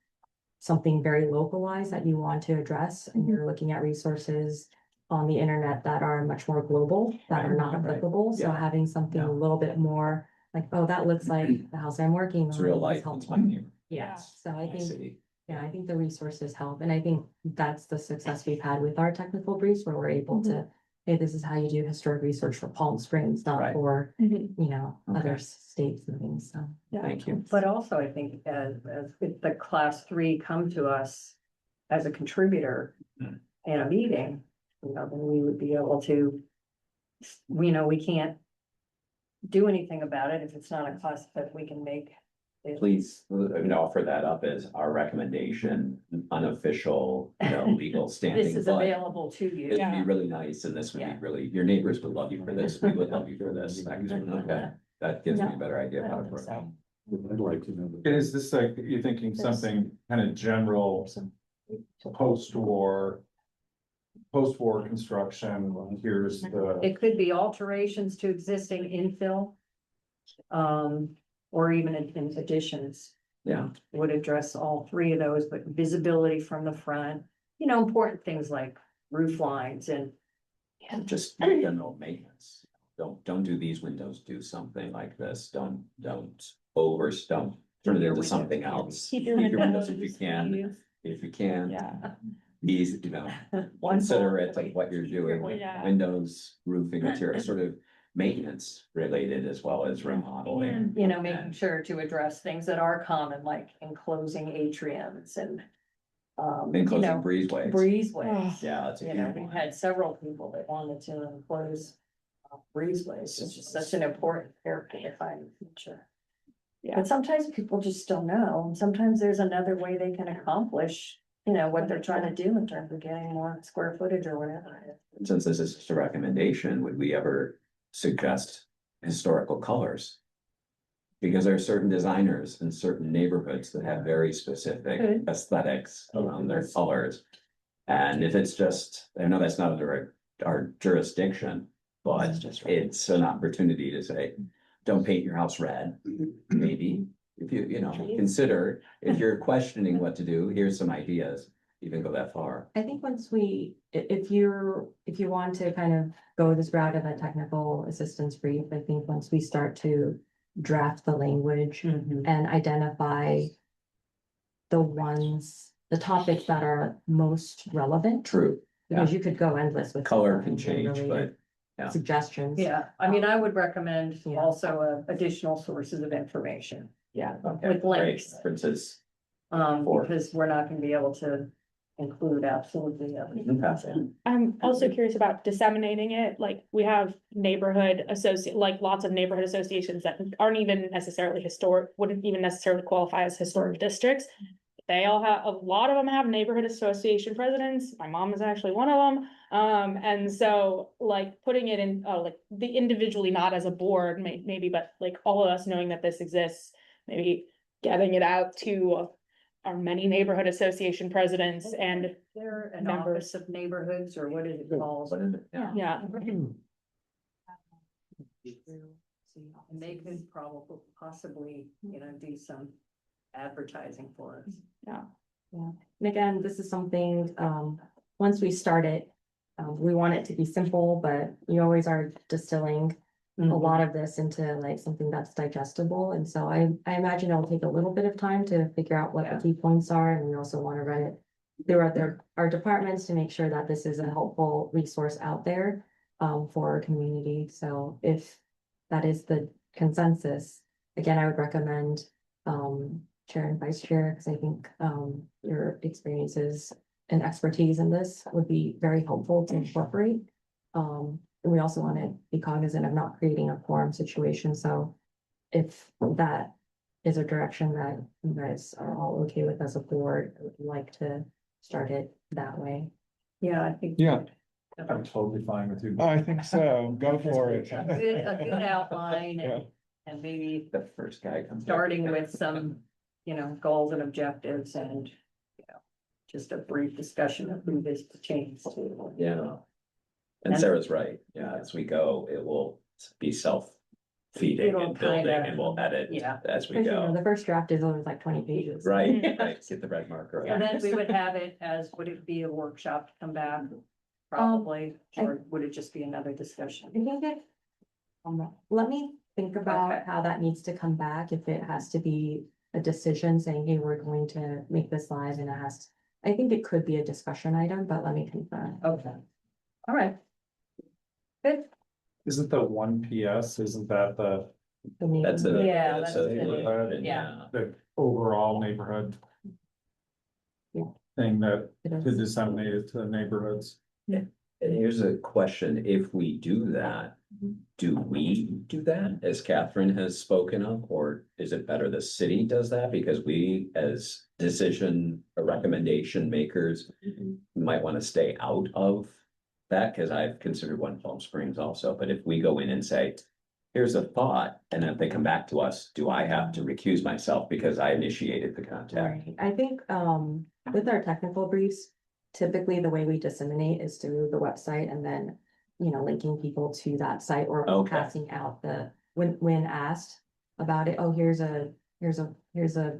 something very localized that you want to address, and you're looking at resources on the internet that are much more global, that are not Right. applicable. So Yeah. having something Yeah. a little bit more like, oh, that looks like the house I'm working It's on. real is life, it's helpful. my neighbor. Yeah, so I my think, city. yeah, I think the resources help, and I think that's the success we've had with our technical briefs, where we're able to, hey, this is how you do historic research for Palm Springs, not Right. for, you know, Okay. other states and things, so. Thank you. But also, I think as if the class three come to us as a contributor Hmm. in a meeting, you know, then we would be able to, we know we can't do anything about it if it's not a class that we can make. it- Please, offer that up as our recommendation, unofficial, legal standing. This is but available to you. It'd be really nice, and this would be Yeah. really, your neighbors would love you for this, we would love you for this. Okay, that gives me a better idea of how to work. I'd like to know. Is this like, you're thinking something kind of general, post-war construction, here's the, It could be alterations to existing infill. Or even in additions. Yeah. Would address all three of those, but visibility from the front, you know, important things like roof lines and. And just general maintenance. Don't do these windows, do something like this, don't turn it into something else. Keep your windows windows. if you can. Yeah. These, One consider it bullet of what you're doing, Yeah. windows, roofing material, sort of maintenance related as well as remodeling. You know, making sure to address things that are common, like enclosing atriums and. You Enclosing know, breezeways. breezeways. Yeah, that's a You know, huge we've one. had several people that wanted to enclose. Breezeways, it's just such an important character to find in the future. Yeah. But sometimes people just don't know, and sometimes there's another way they can accomplish, you know, what they're trying to do in terms of getting more square footage or whatever. Since this is just a recommendation, would we ever suggest historical colors? Because there are certain designers in certain neighborhoods that have very specific Good. aesthetics around their colors. And if it's just, I know that's not under our jurisdiction, but it's an opportunity to say, don't paint your house red. Maybe, if you consider, if you're questioning what to do, here's some ideas, even go that far. I think once if you want to kind of go this route of a technical assistance brief, I think once we start to draft the language and identify the topics that are most relevant, True, because you could go endless with. color some can change, related but yeah. Suggestions. Yeah, I mean, I would recommend Yeah. also additional sources of information, Yeah. Okay, with great. links. References. Or- because we're not gonna be able to include absolutely everything. Okay. I'm also curious about disseminating it, like we have lots of neighborhood associations that aren't even necessarily historic, wouldn't even necessarily qualify as historic districts. They all a lot of them have neighborhood association presidents, my mom is actually one of them. And so like putting it in, like the individually, not as a board, maybe, but like all of us knowing that this exists, maybe getting it out to our many neighborhood association presidents and, They're an members. office of neighborhoods, or what is it called? yeah. And they could probably possibly, you know, do some advertising for us. And again, this is something, once we start it, We want it to be simple, but you always are distilling a Mhm. lot of this into like something that's digestible. And so I imagine it'll take a little bit of time to figure out what Yeah. the key points are. And we also want to run it throughout our departments to make sure that this is a helpful resource out there for our community. So if that is the consensus, again, I would recommend chair and vice chair, because I think your experiences and expertise in this would be very helpful to incorporate. And we also want to be cognizant of not creating a quorum situation, so if that is a direction that you guys are all okay with as a board, I would like to start it that way. Yeah, I think. Yeah. A totally fine with you. I think so, go for it. good outline Yeah. and maybe The first guy comes. up. starting with some, goals and objectives and, just a brief discussion of who this pertains to. Yeah. And And- Sarah's right. Yeah, as we go, it will be self-feeding It'll and building kinda- and we'll edit yeah. as we Because, go. the first draft is always like 20 pages. Right, right. Get the red marker. And then we would have it as, would it be a workshop to come back? Probably, or would it just be another discussion? I think it, let me think about Okay. how that needs to come back, if it has to be a decision saying, hey, we're going to make this live and it has. I think it could be a discussion item, but let me confirm. Okay. All right. Good. Isn't the one PS, isn't that the That's a. Yeah, that's that's a- the- yeah. the overall neighborhood? Yeah. Thing that It could is. disseminate it to the neighborhoods. And here's a question, if we do that, do we do that as Catherine has spoken of, or is it better the city does that? Because we, as decision or recommendation makers, might want to stay out of that, because I've considered One Palm Springs also, but if we go in and say, here's a thought, and then if they come back to us, do I have to recuse myself because I initiated the contact? Right, I think, with our technical briefs, typically the way we disseminate is through the website and then, linking people to that site or Okay. passing out when asked about it, oh, here's a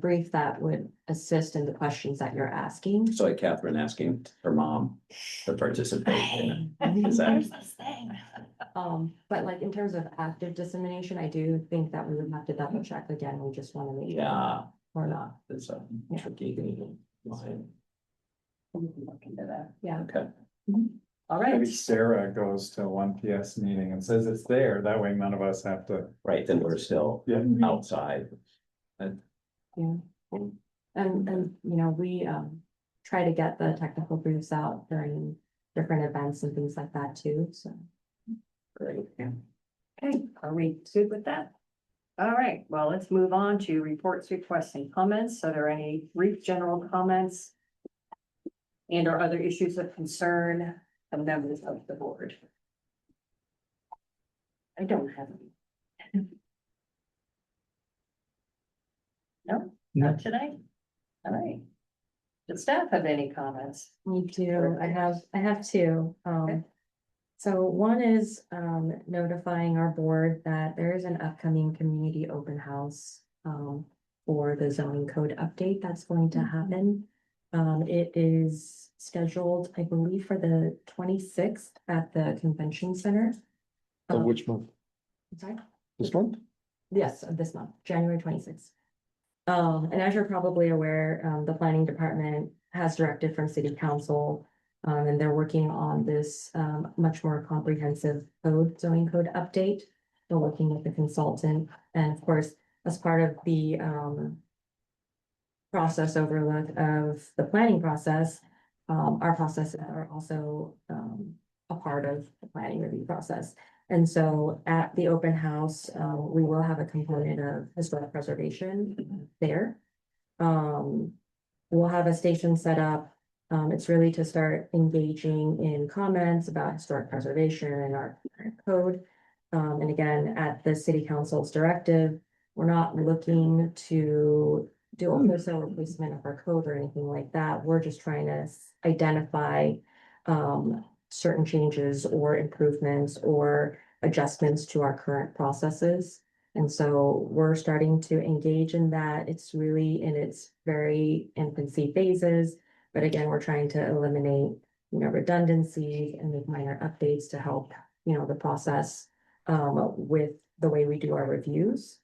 brief that would assist in the questions that you're asking. So like Catherine asking her mom to participate in it. Is that- But like in terms of active dissemination, I do think that we would have to double check again, we just want to make sure. Yeah. Or not, It's a Yeah. tricky line. We can look into that. yeah. Okay. All Maybe right. Sarah goes to one PS meeting and says it's there, that way none of us have to. Right, then we're still Yeah. outside. Yeah, and we try to get the technical briefs out during different events and things like that too, so. Great. Okay, are we good with that? All right, well, let's move on to reports, requests, and comments. So there are any brief general comments? And or other issues of concern of members of the board? I don't have any. No, not today? All right. Does staff have any comments? Me too, I have two, Okay. so one is, notifying our board that there is an upcoming community open house, for the zoning code update that's going to happen. It is scheduled, I believe, for the 26th at the convention center. Of Um, which month? I'm sorry? This month? Yes, of this month, January 26th. And as you're probably aware, the planning department has directed from city council. And they're working on this, much more comprehensive zoning code update. They're working with the consultant, and of course, as part of the, process overlook of the planning process, our processes are also, a part of the planning review process. And so at the open house, we will have a component of historic preservation there. We'll have a station set up. It's really to start engaging in comments about historic preservation and our current code. And again, at the city council's directive, we're not looking to do a wholesale replacement of our code or anything like that. We're just trying to identify certain changes or improvements or adjustments to our current processes. And so we're starting to engage in that. It's really in its very infancy phases. But again, we're trying to eliminate redundancies and make minor updates to help, the process with the way we do our reviews.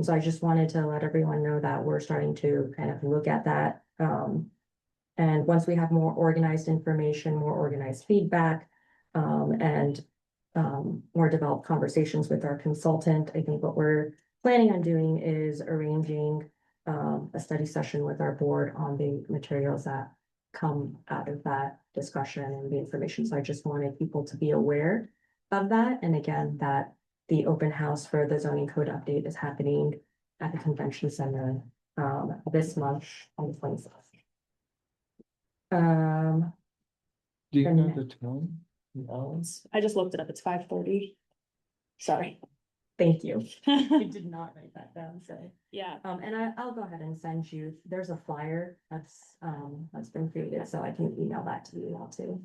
So I just wanted to let everyone know that we're starting to kind of look at that. And once we have more organized information, more organized feedback, and more developed conversations with our consultant, I think what we're planning on doing is arranging a study session with our board on the materials that come out of that discussion and the information. So I just wanted people to be aware of that. And again, that the open house for the zoning code update is happening at the convention center this month on the 26th. Do you And- know the time, the hours? I just looked it up. It's 5:30. Sorry. Thank you. I did not write that down, so. Yeah. And I'll go ahead and send you, there's a flyer that's been created, so I can email that to you all too.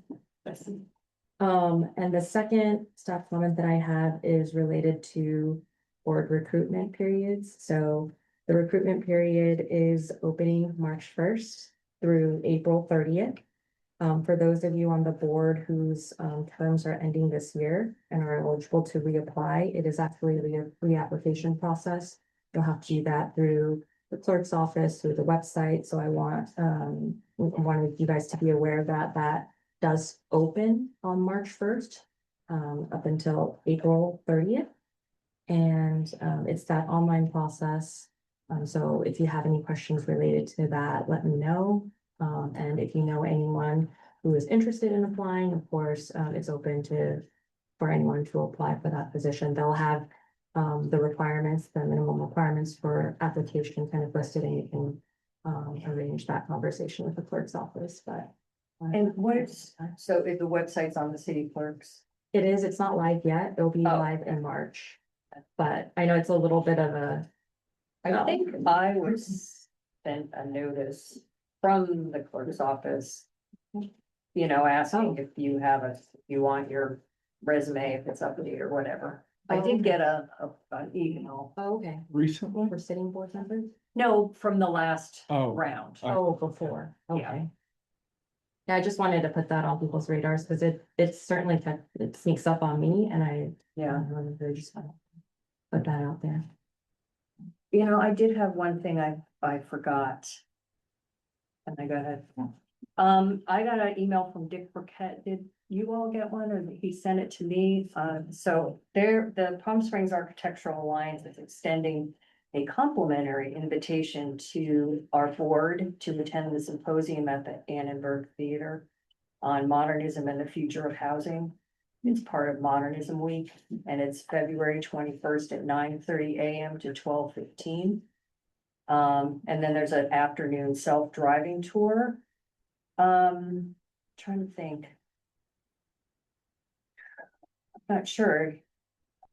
And the second staff comment that I have is related to board recruitment periods. So the recruitment period is opening March 1st through April 30th. For those of you on the board whose terms are ending this year and are eligible to reapply, it is actually a reapplication process. You'll have to do that through the clerk's office, through the website. So I wanted you guys to be aware that that does open on March 1st up until April 30th. And it's that online process. So if you have any questions related to that, let me know. And if you know anyone who is interested in applying, of course, it's open for anyone to apply for that position. They'll have the requirements, the minimum requirements for application kind of listed, and you can arrange that conversation with the clerk's office, but. And so if the website's on the city clerk's? It is, it's not live yet. It'll be Oh. live in March. But I know it's a little bit of a. I think I was sent a notice from the clerk's office. Asking if you want your resume, if it's up to date or whatever. I Oh, did okay. get an email. Oh, okay. Recently? For sitting board members? No, from the last Oh. round. Oh, before, Yeah. okay. Yeah, I just wanted to put that on people's radars because it's certainly, it sneaks up on me and I. wanted to just put that out there. I did have one thing I forgot. And I got I got an email from Dick Burkett. Did you all get one, or he sent it to me? So the Palm Springs Architectural Alliance is extending a complimentary invitation to our board to attend the symposium at the Annenberg Theater on modernism and the future of housing. It's part of Modernism Week, and it's February 21st at 9:30 a.m. to 12:15. And then there's an afternoon self-driving tour. Trying to think. I'm not sure.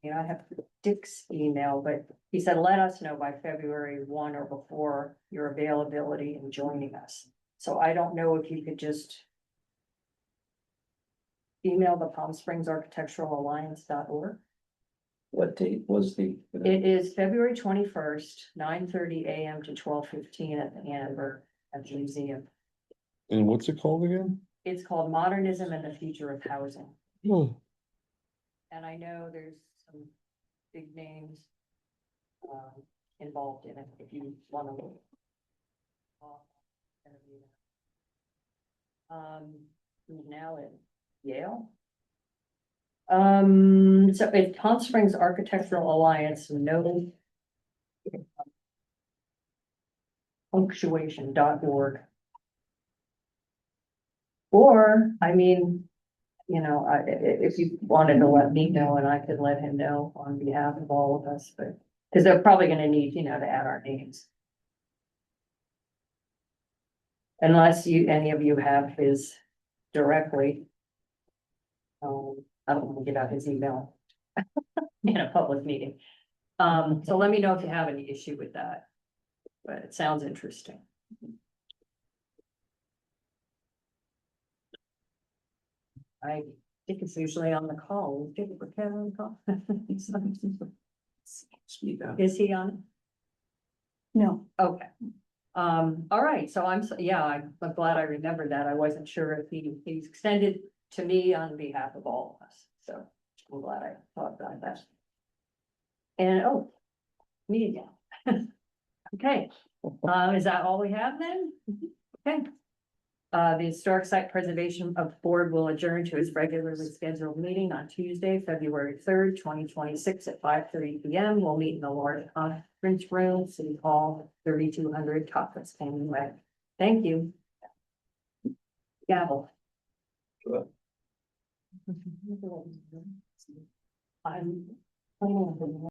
I have Dick's email, but he said, let us know by February 1 or before your availability in joining us. So I don't know if you could just email the Palm Springs Architectural Alliance.org. What date was the? It is February 21st, 9:30 a.m. to 12:15 at the Annenberg at the museum. And what's it called again? It's called Modernism and the Future of Housing. Oh, And I know there's some big names involved in it, if you want to. Now at Yale. So it's Palm Springs Architectural Alliance, no punctuation.org. Or, if you wanted to let me know and I could let him know on behalf of all of us, but, because they're probably gonna need, to add our names. Unless any of you have his directly. I don't want to get out his email in a public meeting. So let me know if you have any issue with that. But it sounds interesting. I think it's usually on the call. Is Kevin on the call? Is he on? No. Okay. All right, so yeah, I'm glad I remembered that. I wasn't sure if he's extended to me on behalf of all of us, so I'm glad I thought about that. And, oh, me again. Okay, is that all we have then? Okay. The Historic Site Preservation Board will adjourn to its regularly scheduled meeting on Tuesday, February 3rd, 2026 at 5:30 p.m. We'll meet in the large conference room, City Hall, 3200 Conference Canyon Way. Thank you. Gavel. I'm.